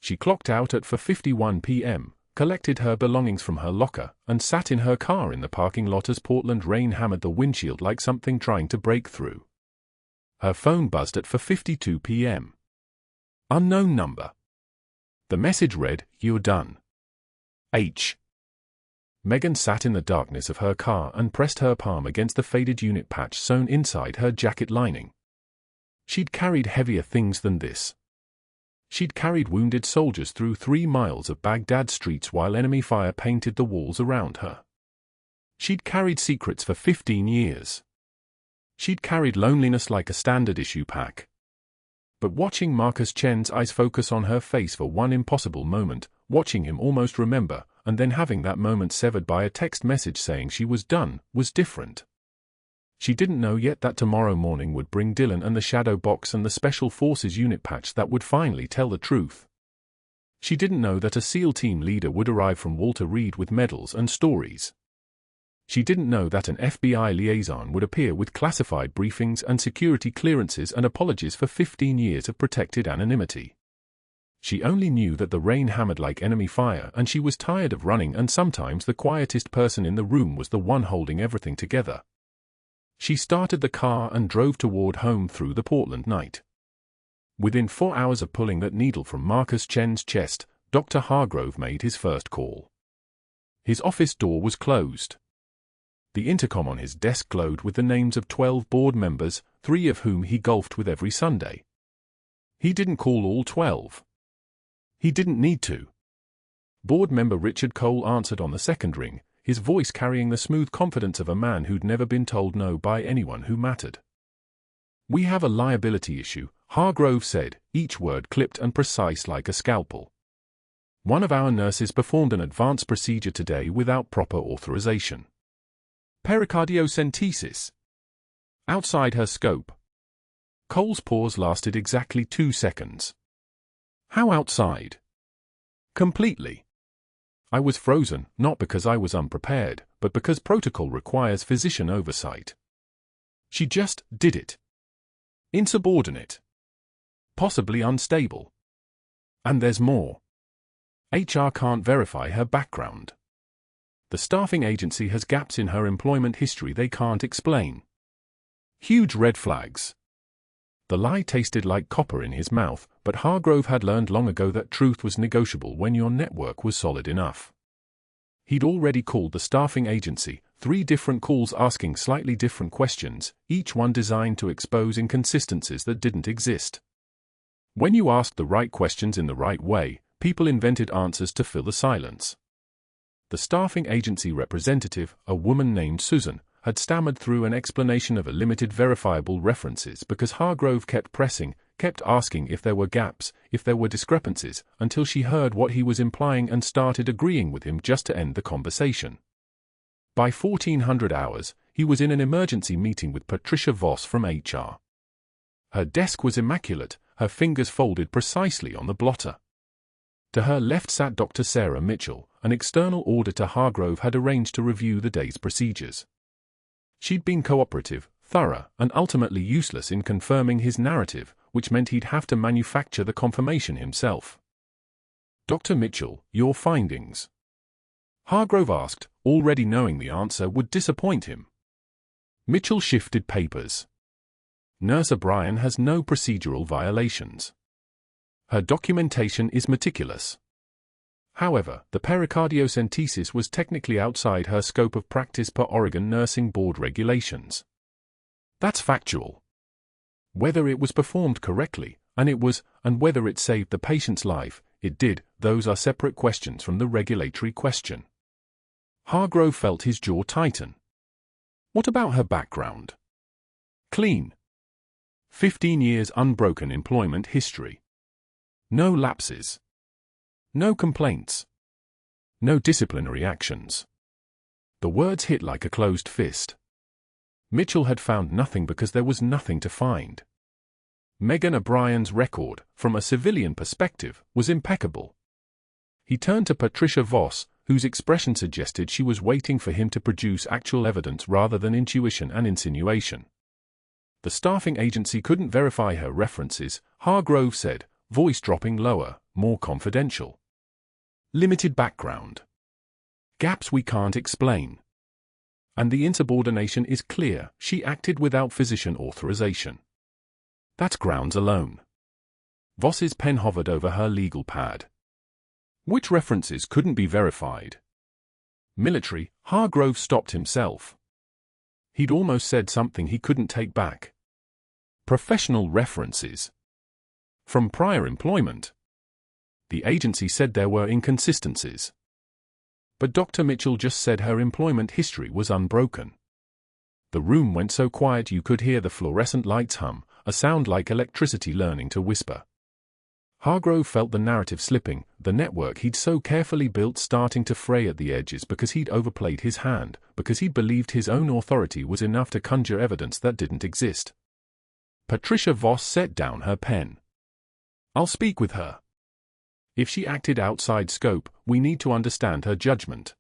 She clocked out at 4:51 p.m., collected her belongings from her locker, and sat in her car in the parking lot as Portland rain hammered the windshield like something trying to break through. Her phone buzzed at 4:52 p.m. Unknown number. The message read, "You're done. H." Megan sat in the darkness of her car and pressed her palm against the faded unit patch sewn inside her jacket lining. She'd carried heavier things than this. She'd carried wounded soldiers through 3 miles of Baghdad streets while enemy fire painted the walls around her. She'd carried secrets for 15 years. She'd carried loneliness like a standard-issue pack. But watching Marcus Chen's eyes focus on her face for one impossible moment, watching him almost remember, and then having that moment severed by a text message saying she was done, was different. She didn't know yet that tomorrow morning would bring Dylan and the shadow box and the Special Forces unit patch that would finally tell the truth. She didn't know that a SEAL team leader would arrive from Walter Reed with medals and stories. She didn't know that an FBI liaison would appear with classified briefings and security clearances and apologies for 15 years of protected anonymity. She only knew that the rain hammered like enemy fire and she was tired of running, and sometimes the quietest person in the room was the one holding everything together. She started the car and drove toward home through the Portland night. Within 4 hours of pulling that needle from Marcus Chen's chest, Dr. Hargrove made his first call. His office door was closed. The intercom on his desk glowed with the names of 12 board members, 3 of whom he golfed with every Sunday. He didn't call all 12. He didn't need to. Board member Richard Cole answered on the second ring, his voice carrying the smooth confidence of a man who'd never been told no by anyone who mattered. "We have a liability issue," Hargrove said, each word clipped and precise like a scalpel. "One of our nurses performed an advanced procedure today without proper authorization. Pericardiocentesis. Outside her scope." Cole's pause lasted exactly 2 seconds. "How outside?" "Completely. I was frozen, not because I was unprepared, but because protocol requires physician oversight. She just did it. Insubordinate. Possibly unstable. And there's more. HR can't verify her background. The staffing agency has gaps in her employment history they can't explain. Huge red flags." The lie tasted like copper in his mouth, but Hargrove had learned long ago that truth was negotiable when your network was solid enough. He'd already called the staffing agency, 3 different calls asking slightly different questions, each one designed to expose inconsistencies that didn't exist. When you asked the right questions in the right way, people invented answers to fill the silence. The staffing agency representative, a woman named Susan, had stammered through an explanation of a limited verifiable references because Hargrove kept pressing, kept asking if there were gaps, if there were discrepancies, until she heard what he was implying and started agreeing with him just to end the conversation. By 1400 hours, he was in an emergency meeting with Patricia Voss from HR. Her desk was immaculate, her fingers folded precisely on the blotter. To her left sat Dr. Sarah Mitchell, an external auditor Hargrove had arranged to review the day's procedures. She'd been cooperative, thorough, and ultimately useless in confirming his narrative, which meant he'd have to manufacture the confirmation himself. "Dr. Mitchell, your findings?" Hargrove asked, already knowing the answer would disappoint him. Mitchell shifted papers. "Nurse O'Brien has no procedural violations. Her documentation is meticulous. However, the pericardiocentesis was technically outside her scope of practice per Oregon Nursing Board regulations. That's factual. Whether it was performed correctly, and whether it saved the patient's life, it did, those are separate questions from the regulatory question. Hargrove felt his jaw tighten. What about her background? Clean. 15 years unbroken employment history. No lapses. No complaints. No disciplinary actions. The words hit like a closed fist. Mitchell had found nothing because there was nothing to find. Megan O'Brien's record, from a civilian perspective, was impeccable. He turned to Patricia Voss, whose expression suggested she was waiting for him to produce actual evidence rather than intuition and insinuation. The staffing agency couldn't verify her references, Hargrove said, voice dropping lower, more confidential. Limited background. Gaps we can't explain. And the insubordination is clear, she acted without physician authorization. That's grounds alone. Voss's pen hovered over her legal pad. Which references couldn't be verified? Military, Hargrove stopped himself. He'd almost said something he couldn't take back. Professional references. From prior employment. The agency said there were inconsistencies. But Dr. Mitchell just said her employment history was unbroken. The room went so quiet you could hear the fluorescent lights hum, a sound like electricity learning to whisper. Hargrove felt the narrative slipping, the network he'd so carefully built starting to fray at the edges because he'd overplayed his hand, because he'd believed his own authority was enough to conjure evidence that didn't exist. Patricia Voss set down her pen. I'll speak with her. If she acted outside scope, we need to understand her judgment.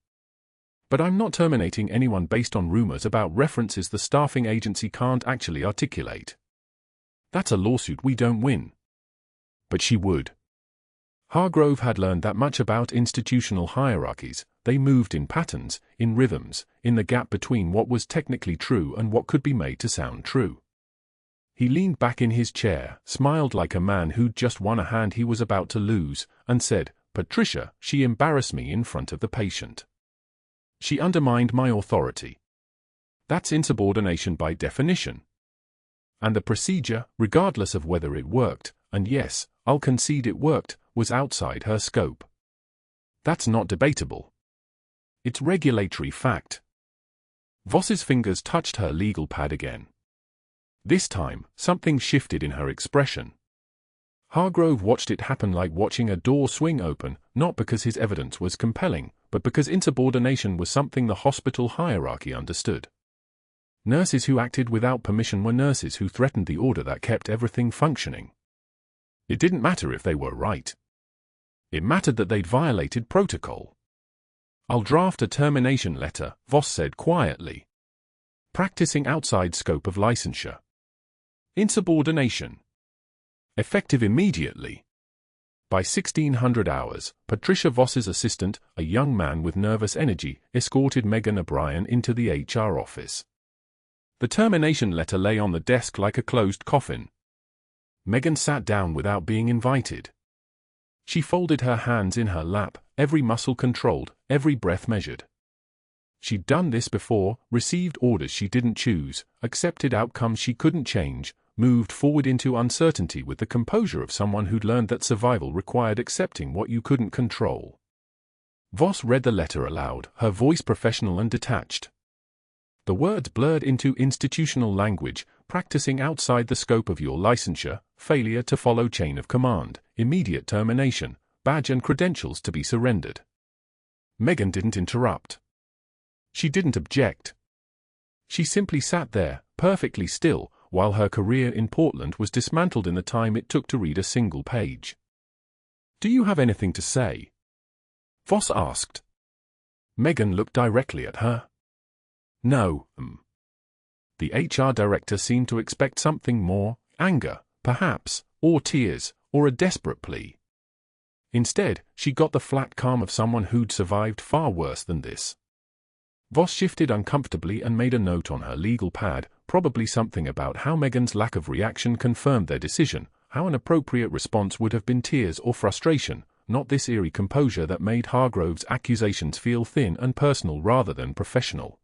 But I'm not terminating anyone based on rumors about references the staffing agency can't actually articulate. That's a lawsuit we don't win. But she would. Hargrove had learned that much about institutional hierarchies. They moved in patterns, in rhythms, in the gap between what was technically true and what could be made to sound true. He leaned back in his chair, smiled like a man who'd just won a hand he was about to lose, and said, Patricia, she embarrassed me in front of the patient. She undermined my authority. That's insubordination by definition. And the procedure, regardless of whether it worked, and yes, I'll concede it worked, was outside her scope. That's not debatable. It's regulatory fact. Voss's fingers touched her legal pad again. This time, something shifted in her expression. Hargrove watched it happen like watching a door swing open, not because his evidence was compelling, but because insubordination was something the hospital hierarchy understood. Nurses who acted without permission were nurses who threatened the order that kept everything functioning. It didn't matter if they were right. It mattered that they'd violated protocol. I'll draft a termination letter, Voss said quietly. Practicing outside scope of licensure. Insubordination. Effective immediately. By 1600 hours, Patricia Voss's assistant, a young man with nervous energy, escorted Megan O'Brien into the HR office. The termination letter lay on the desk like a closed coffin. Megan sat down without being invited. She folded her hands in her lap, every muscle controlled, every breath measured. She'd done this before, received orders she didn't choose, accepted outcomes she couldn't change, moved forward into uncertainty with the composure of someone who'd learned that survival required accepting what you couldn't control. Voss read the letter aloud, her voice professional and detached. The words blurred into institutional language, practicing outside the scope of your licensure, failure to follow chain of command, immediate termination, badge and credentials to be surrendered. Megan didn't interrupt. She didn't object. She simply sat there, perfectly still, while her career in Portland was dismantled in the time it took to read a single page. Do you have anything to say? Voss asked. Megan looked directly at her. No. The HR director seemed to expect something more, anger, perhaps, or tears, or a desperate plea. Instead, she got the flat calm of someone who'd survived far worse than this. Voss shifted uncomfortably and made a note on her legal pad, probably something about how Megan's lack of reaction confirmed their decision, How an appropriate response would have been tears or frustration, not this eerie composure that made Hargrove's accusations feel thin and personal rather than professional.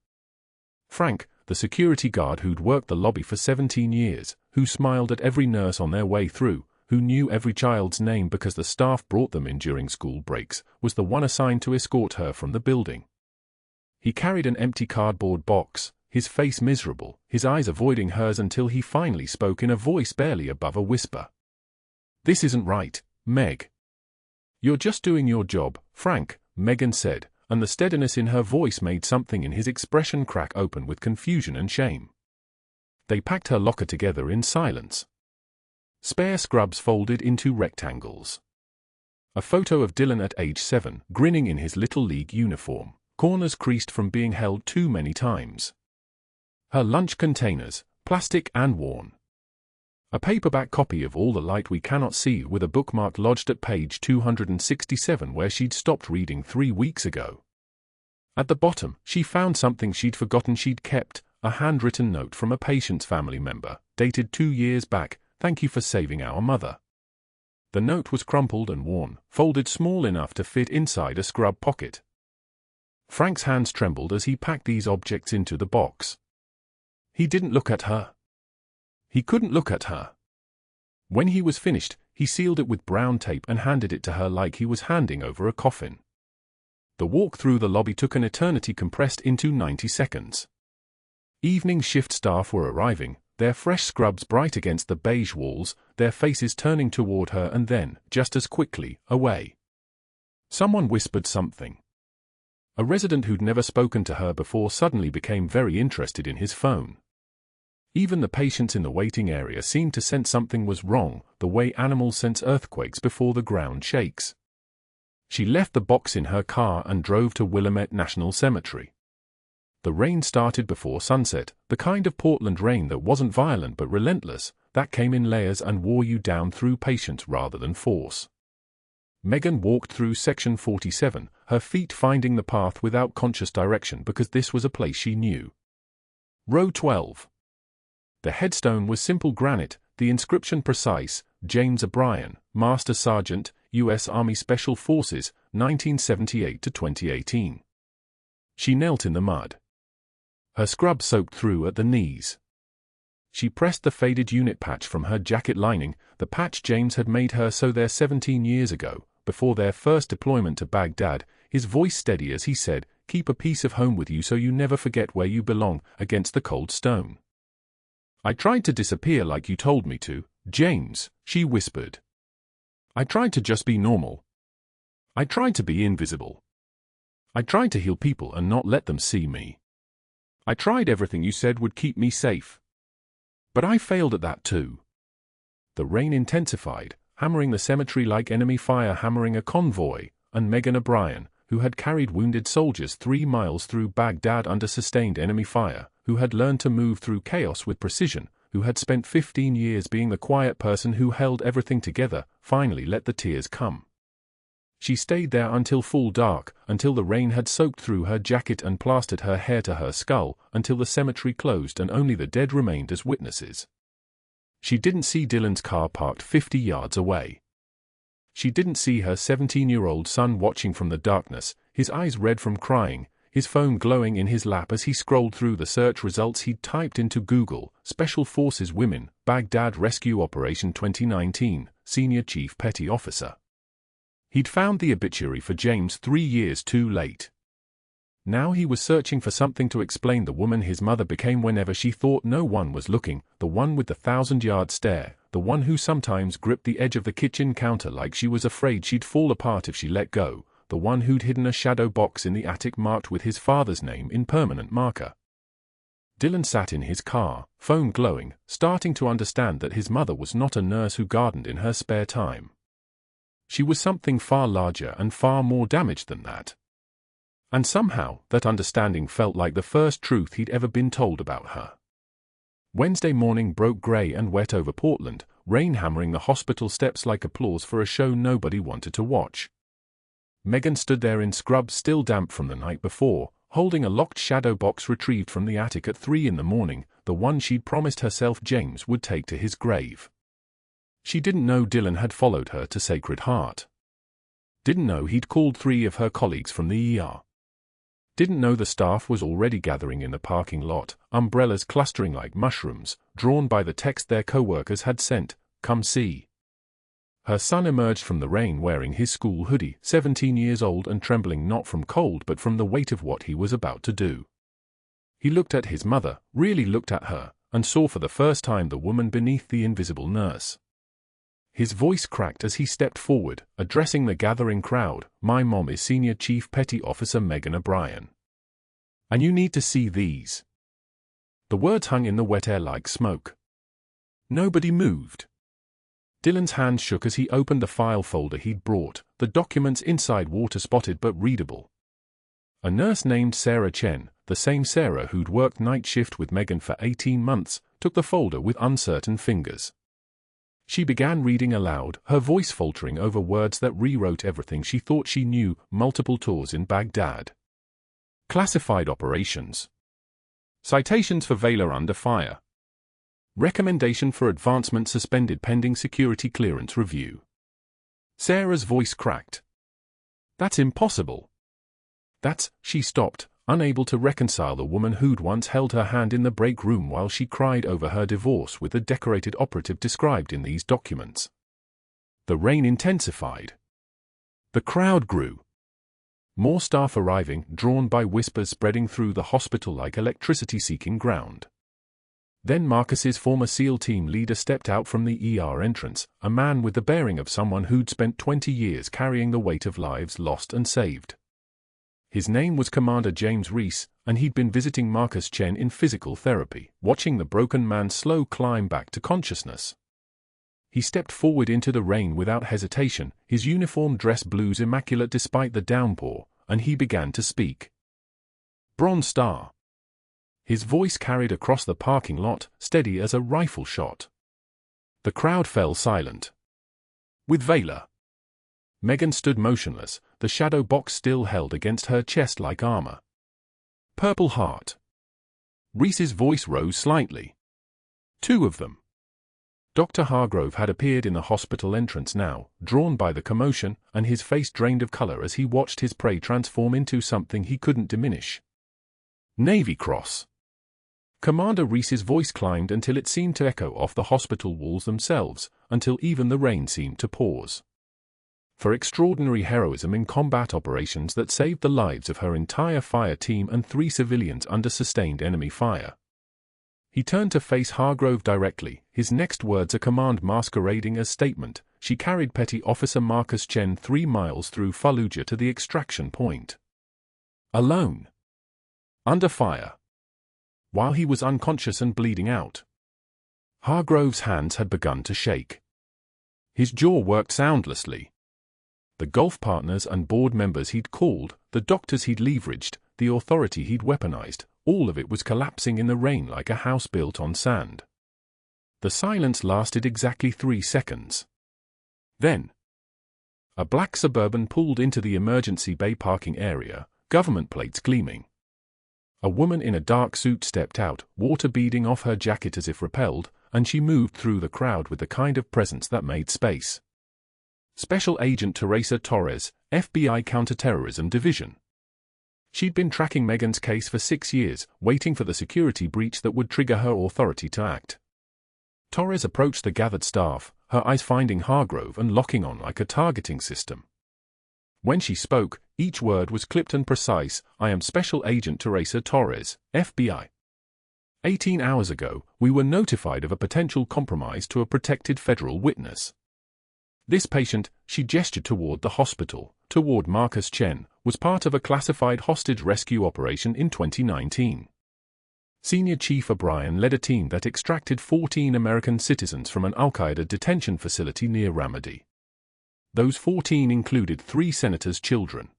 Frank, the security guard who'd worked the lobby for 17 years, who smiled at every nurse on their way through, who knew every child's name because the staff brought them in during school breaks, was the one assigned to escort her from the building. He carried an empty cardboard box, his face miserable, his eyes avoiding hers until he finally spoke in a voice barely above a whisper. "This isn't right, Meg." "You're just doing your job, Frank," Megan said, and the steadiness in her voice made something in his expression crack open with confusion and shame. They packed her locker together in silence. Spare scrubs folded into rectangles. A photo of Dylan at age 7, grinning in his Little League uniform, corners creased from being held too many times. Her lunch containers, plastic and worn. A paperback copy of All the Light We Cannot See with a bookmark lodged at page 267 where she'd stopped reading 3 weeks ago. At the bottom, she found something she'd forgotten she'd kept, a handwritten note from a patient's family member, dated 2 years back. "Thank you for saving our mother." The note was crumpled and worn, folded small enough to fit inside a scrub pocket. Frank's hands trembled as he packed these objects into the box. He didn't look at her. He couldn't look at her. When he was finished, he sealed it with brown tape and handed it to her like he was handing over a coffin. The walk through the lobby took an eternity compressed into 90 seconds. Evening shift staff were arriving, their fresh scrubs bright against the beige walls, their faces turning toward her and then, just as quickly, away. Someone whispered something. A resident who'd never spoken to her before suddenly became very interested in his phone. Even the patients in the waiting area seemed to sense something was wrong, the way animals sense earthquakes before the ground shakes. She left the box in her car and drove to Willamette National Cemetery. The rain started before sunset, the kind of Portland rain that wasn't violent but relentless, that came in layers and wore you down through patience rather than force. Megan walked through section 47, her feet finding the path without conscious direction because this was a place she knew. Row 12. The headstone was simple granite, the inscription precise, James O'Brien, Master Sergeant, U.S. Army Special Forces, 1978 to 2018. She knelt in the mud. Her scrub soaked through at the knees. She pressed the faded unit patch from her jacket lining, the patch James had made her sew there 17 years ago, before their first deployment to Baghdad, his voice steady as he said, "Keep a piece of home with you so you never forget where you belong," against the cold stone. "I tried to disappear like you told me to, James," she whispered. "I tried to just be normal. I tried to be invisible. I tried to heal people and not let them see me. I tried everything you said would keep me safe. But I failed at that too." The rain intensified, hammering the cemetery like enemy fire hammering a convoy, and Megan O'Brien, who had carried wounded soldiers 3 miles through Baghdad under sustained enemy fire, who had learned to move through chaos with precision, who had spent 15 years being the quiet person who held everything together, finally let the tears come. She stayed there until full dark, until the rain had soaked through her jacket and plastered her hair to her skull, until the cemetery closed and only the dead remained as witnesses. She didn't see Dylan's car parked 50 yards away. She didn't see her 17-year-old son watching from the darkness, his eyes red from crying, his phone glowing in his lap as he scrolled through the search results he'd typed into Google, Special Forces Women, Baghdad Rescue Operation 2019, Senior Chief Petty Officer. He'd found the obituary for James 3 years too late. Now he was searching for something to explain the woman his mother became whenever she thought no one was looking, the one with the 1,000-yard stare, the one who sometimes gripped the edge of the kitchen counter like she was afraid she'd fall apart if she let go, the one who'd hidden a shadow box in the attic marked with his father's name in permanent marker. Dylan sat in his car, phone glowing, starting to understand that his mother was not a nurse who gardened in her spare time. She was something far larger and far more damaged than that. And somehow, that understanding felt like the first truth he'd ever been told about her. Wednesday morning broke grey and wet over Portland, rain hammering the hospital steps like applause for a show nobody wanted to watch. Megan stood there in scrubs still damp from the night before, holding a locked shadow box retrieved from the attic at 3 in the morning, the one she'd promised herself James would take to his grave. She didn't know Dylan had followed her to Sacred Heart. Didn't know he'd called 3 of her colleagues from the ER. Didn't know the staff was already gathering in the parking lot, umbrellas clustering like mushrooms, drawn by the text their co-workers had sent, "Come see." Her son emerged from the rain wearing his school hoodie, 17 years old and trembling not from cold but from the weight of what he was about to do. He looked at his mother, really looked at her, and saw for the first time the woman beneath the invisible nurse. His voice cracked as he stepped forward, addressing the gathering crowd. "My mom is Senior Chief Petty Officer Megan O'Brien. And you need to see these." The words hung in the wet air like smoke. Nobody moved. Dylan's hand shook as he opened the file folder he'd brought, the documents inside water-spotted but readable. A nurse named Sarah Chen, the same Sarah who'd worked night shift with Megan for 18 months, took the folder with uncertain fingers. She began reading aloud, her voice faltering over words that rewrote everything she thought she knew. Multiple tours in Baghdad. Classified operations. Citations for Valor under fire. Recommendation for advancement suspended pending security clearance review. Sarah's voice cracked. "That's impossible." She stopped, unable to reconcile the woman who'd once held her hand in the break room while she cried over her divorce with the decorated operative described in these documents. The rain intensified. The crowd grew. More staff arriving, drawn by whispers spreading through the hospital like electricity-seeking ground. Then Marcus's former SEAL team leader stepped out from the ER entrance, a man with the bearing of someone who'd spent 20 years carrying the weight of lives lost and saved. His name was Commander James Reese, and he'd been visiting Marcus Chen in physical therapy, watching the broken man's slow climb back to consciousness. He stepped forward into the rain without hesitation, his uniform dress blues immaculate despite the downpour, and he began to speak. "Bronze Star." His voice carried across the parking lot, steady as a rifle shot. The crowd fell silent. "With Valor." Megan stood motionless, the shadow box still held against her chest like armor. "Purple Heart." Reese's voice rose slightly. "2 of them." Dr. Hargrove had appeared in the hospital entrance now, drawn by the commotion, and his face drained of color as he watched his prey transform into something he couldn't diminish. "Navy Cross." Commander Reese's voice climbed until it seemed to echo off the hospital walls themselves, until even the rain seemed to pause. "For extraordinary heroism in combat operations that saved the lives of her entire fire team and 3 civilians under sustained enemy fire." He turned to face Hargrove directly, his next words a command masquerading as statement. "She carried Petty Officer Marcus Chen 3 miles through Fallujah to the extraction point. Alone. Under fire. While he was unconscious and bleeding out." Hargrove's hands had begun to shake. His jaw worked soundlessly. The golf partners and board members he'd called, the doctors he'd leveraged, the authority he'd weaponized, all of it was collapsing in the rain like a house built on sand. The silence lasted exactly 3 seconds. Then, a black Suburban pulled into the emergency bay parking area, government plates gleaming. A woman in a dark suit stepped out, water beading off her jacket as if repelled, and she moved through the crowd with the kind of presence that made space. Special Agent Teresa Torres, FBI Counterterrorism Division. She'd been tracking Megan's case for 6 years, waiting for the security breach that would trigger her authority to act. Torres approached the gathered staff, her eyes finding Hargrove and locking on like a targeting system. When she spoke, each word was clipped and precise. "I am Special Agent Teresa Torres, FBI. 18 hours ago, we were notified of a potential compromise to a protected federal witness. This patient," she gestured toward the hospital, toward Marcus Chen, "was part of a classified hostage rescue operation in 2019. Senior Chief O'Brien led a team that extracted 14 American citizens from an Al-Qaeda detention facility near Ramadi. Those 14 included 3 senators' children."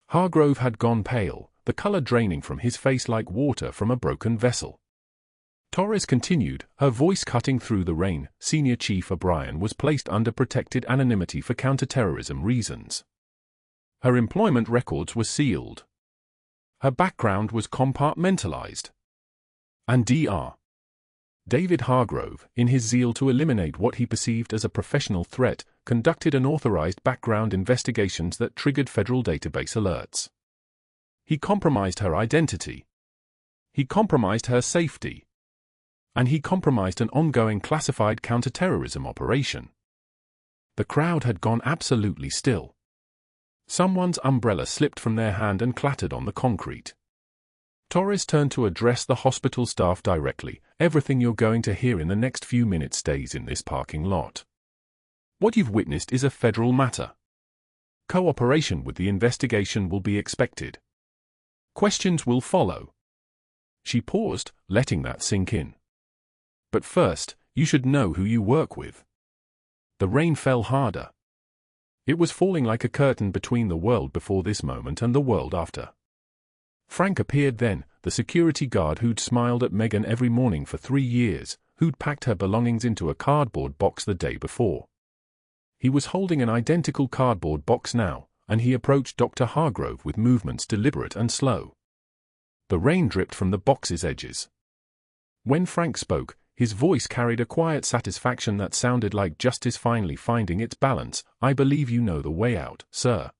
Hargrove had gone pale, the color draining from his face like water from a broken vessel. Torres continued, her voice cutting through the rain. "Senior Chief O'Brien was placed under protected anonymity for counterterrorism reasons. Her employment records were sealed. Her background was compartmentalized. And Dr. David Hargrove, in his zeal to eliminate what he perceived as a professional threat, conducted unauthorized background investigations that triggered federal database alerts. He compromised her identity. He compromised her safety. And he compromised an ongoing classified counterterrorism operation. The crowd had gone absolutely still. Someone's umbrella slipped from their hand and clattered on the concrete. Torres turned to address the hospital staff directly. Everything you're going to hear in the next few minutes stays in this parking lot. What you've witnessed is a federal matter. Cooperation with the investigation will be expected. Questions will follow. She paused, letting that sink in. But first, you should know who you work with. The rain fell harder. It was falling like a curtain between the world before this moment and the world after. Frank appeared then, the security guard who'd smiled at Megan every morning for 3 years, who'd packed her belongings into a cardboard box the day before. He was holding an identical cardboard box now, and he approached Dr. Hargrove with movements deliberate and slow. The rain dripped from the box's edges. When Frank spoke, his voice carried a quiet satisfaction that sounded like justice finally finding its balance. I believe you know the way out, sir.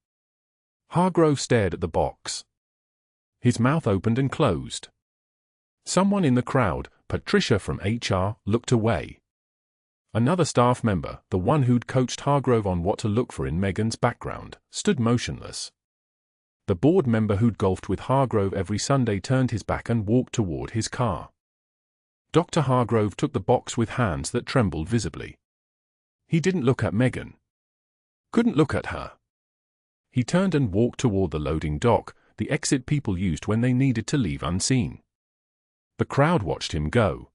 Hargrove stared at the box. His mouth opened and closed. Someone in the crowd, Patricia from HR, looked away. Another staff member, the one who'd coached Hargrove on what to look for in Megan's background, stood motionless. The board member who'd golfed with Hargrove every Sunday turned his back and walked toward his car. Dr. Hargrove took the box with hands that trembled visibly. He didn't look at Megan. Couldn't look at her. He turned and walked toward the loading dock, the exit people used when they needed to leave unseen. The crowd watched him go.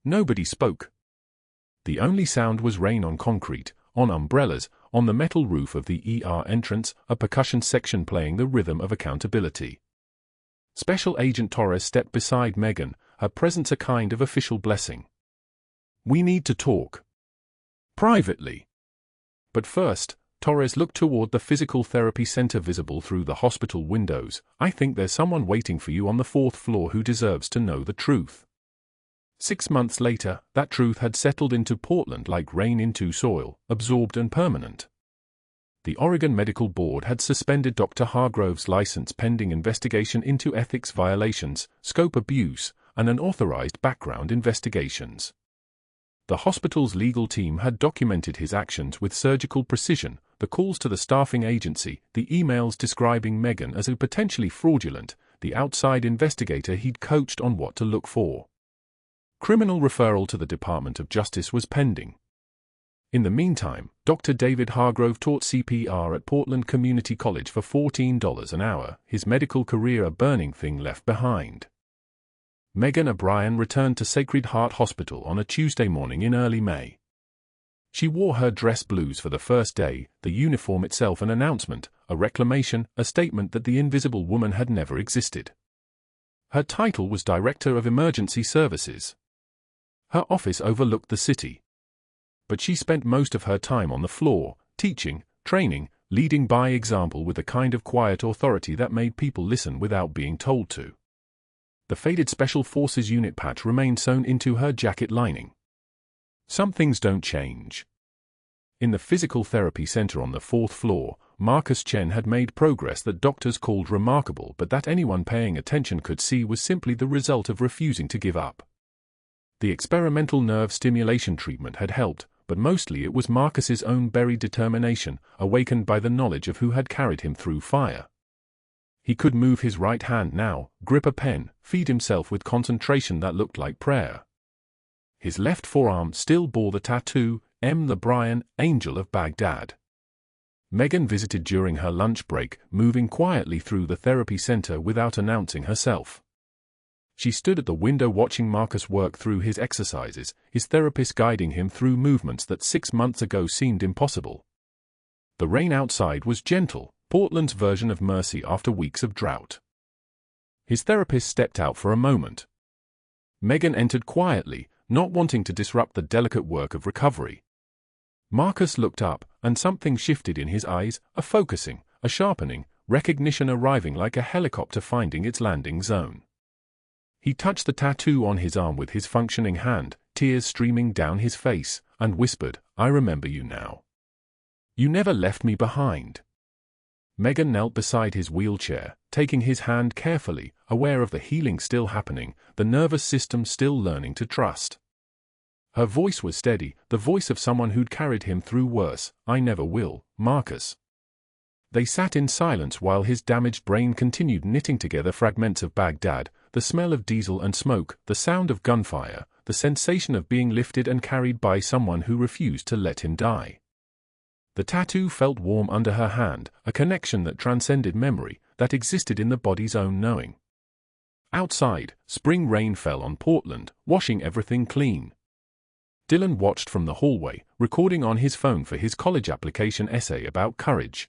Nobody spoke. The only sound was rain on concrete, on umbrellas, on the metal roof of the ER entrance, a percussion section playing the rhythm of accountability. Special Agent Torres stepped beside Megan, her presence a kind of official blessing. We need to talk. Privately. But first, Torres looked toward the physical therapy center visible through the hospital windows. I think there's someone waiting for you on the 4th floor who deserves to know the truth. 6 months later, that truth had settled into Portland like rain into soil, absorbed and permanent. The Oregon Medical Board had suspended Dr. Hargrove's license pending investigation into ethics violations, scope abuse, and unauthorized background investigations. The hospital's legal team had documented his actions with surgical precision, the calls to the staffing agency, the emails describing Megan as a potentially fraudulent, the outside investigator he'd coached on what to look for. Criminal referral to the Department of Justice was pending. In the meantime, Dr. David Hargrove taught CPR at Portland Community College for $14 an hour, his medical career a burning thing left behind. Megan O'Brien returned to Sacred Heart Hospital on a Tuesday morning in early May. She wore her dress blues for the first day, the uniform itself an announcement, a reclamation, a statement that the invisible woman had never existed. Her title was Director of Emergency Services. Her office overlooked the city. But she spent most of her time on the floor, teaching, training, leading by example with a kind of quiet authority that made people listen without being told to. The faded Special Forces unit patch remained sewn into her jacket lining. Some things don't change. In the physical therapy center on the 4th floor, Marcus Chen had made progress that doctors called remarkable but that anyone paying attention could see was simply the result of refusing to give up. The experimental nerve stimulation treatment had helped, but mostly it was Marcus's own buried determination, awakened by the knowledge of who had carried him through fire. He could move his right hand now, grip a pen, feed himself with concentration that looked like prayer. His left forearm still bore the tattoo, M. the Brian, Angel of Baghdad. Megan visited during her lunch break, moving quietly through the therapy center without announcing herself. She stood at the window watching Marcus work through his exercises, his therapist guiding him through movements that 6 months ago seemed impossible. The rain outside was gentle, Portland's version of mercy after weeks of drought. His therapist stepped out for a moment. Megan entered quietly, not wanting to disrupt the delicate work of recovery. Marcus looked up, and something shifted in his eyes, a focusing, a sharpening, recognition arriving like a helicopter finding its landing zone. He touched the tattoo on his arm with his functioning hand, tears streaming down his face, and whispered, "I remember you now. You never left me behind." Megan knelt beside his wheelchair, taking his hand carefully, aware of the healing still happening, the nervous system still learning to trust. Her voice was steady, the voice of someone who'd carried him through worse. "I never will, Marcus." They sat in silence while his damaged brain continued knitting together fragments of Baghdad, the smell of diesel and smoke, the sound of gunfire, the sensation of being lifted and carried by someone who refused to let him die. The tattoo felt warm under her hand, a connection that transcended memory, that existed in the body's own knowing. Outside, spring rain fell on Portland, washing everything clean. Dylan watched from the hallway, recording on his phone for his college application essay about courage.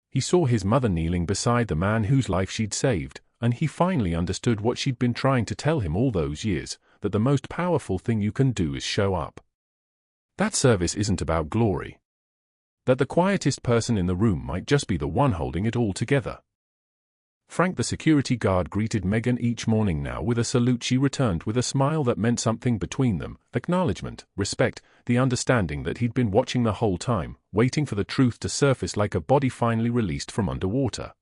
He saw his mother kneeling beside the man whose life she'd saved, and he finally understood what she'd been trying to tell him all those years, that the most powerful thing you can do is show up. That service isn't about glory. That the quietest person in the room might just be the one holding it all together. Frank the security guard greeted Megan each morning now with a salute she returned with a smile that meant something between them, acknowledgement, respect, the understanding that he'd been watching the whole time, waiting for the truth to surface like a body finally released from underwater.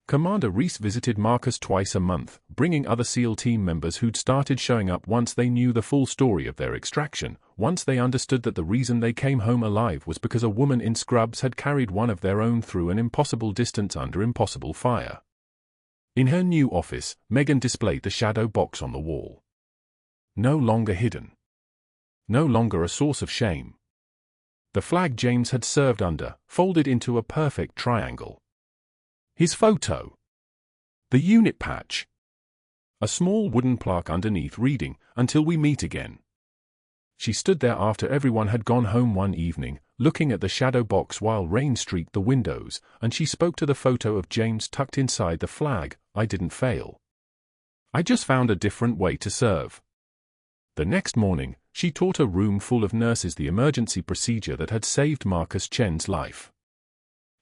Commander Reese visited Marcus twice a month, bringing other SEAL team members who'd started showing up once they knew the full story of their extraction, once they understood that the reason they came home alive was because a woman in scrubs had carried one of their own through an impossible distance under impossible fire. In her new office, Megan displayed the shadow box on the wall. No longer hidden. No longer a source of shame. The flag James had served under, folded into a perfect triangle. His photo. The unit patch. A small wooden plaque underneath reading, "Until we meet again." She stood there after everyone had gone home one evening, looking at the shadow box while rain streaked the windows, and she spoke to the photo of James tucked inside the flag. "I didn't fail. I just found a different way to serve." The next morning, she taught a room full of nurses the emergency procedure that had saved Marcus Chen's life.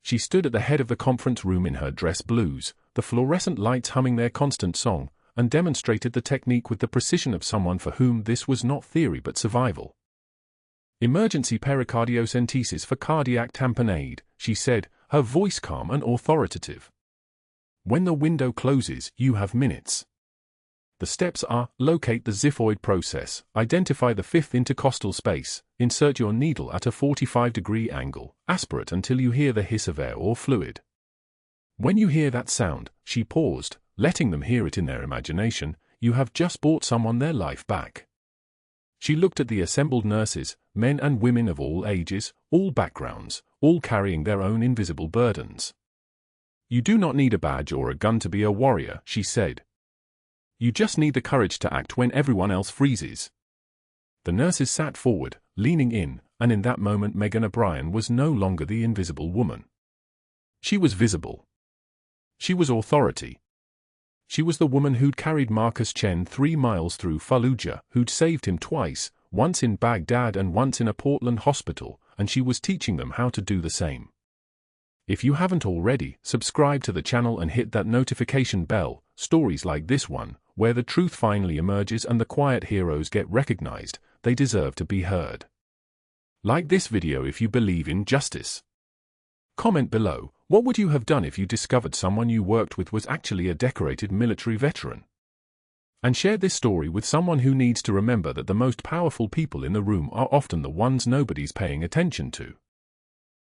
She stood at the head of the conference room in her dress blues, the fluorescent lights humming their constant song, and demonstrated the technique with the precision of someone for whom this was not theory but survival. "Emergency pericardiocentesis for cardiac tamponade," she said, her voice calm and authoritative. "When the window closes, you have minutes. The steps are: locate the xiphoid process, identify the fifth intercostal space, insert your needle at a 45-degree angle, aspirate until you hear the hiss of air or fluid. When you hear that sound," she paused, letting them hear it in their imagination, "you have just brought someone their life back." She looked at the assembled nurses, men and women of all ages, all backgrounds, all carrying their own invisible burdens. "You do not need a badge or a gun to be a warrior," she said. "You just need the courage to act when everyone else freezes." The nurses sat forward, leaning in, and in that moment Megan O'Brien was no longer the invisible woman. She was visible. She was authority. She was the woman who'd carried Marcus Chen 3 miles through Fallujah, who'd saved him twice, once in Baghdad and once in a Portland hospital, and she was teaching them how to do the same. If you haven't already, subscribe to the channel and hit that notification bell. Stories like this one, where the truth finally emerges and the quiet heroes get recognized, they deserve to be heard. Like this video if you believe in justice. Comment below, what would you have done if you discovered someone you worked with was actually a decorated military veteran? And share this story with someone who needs to remember that the most powerful people in the room are often the ones nobody's paying attention to.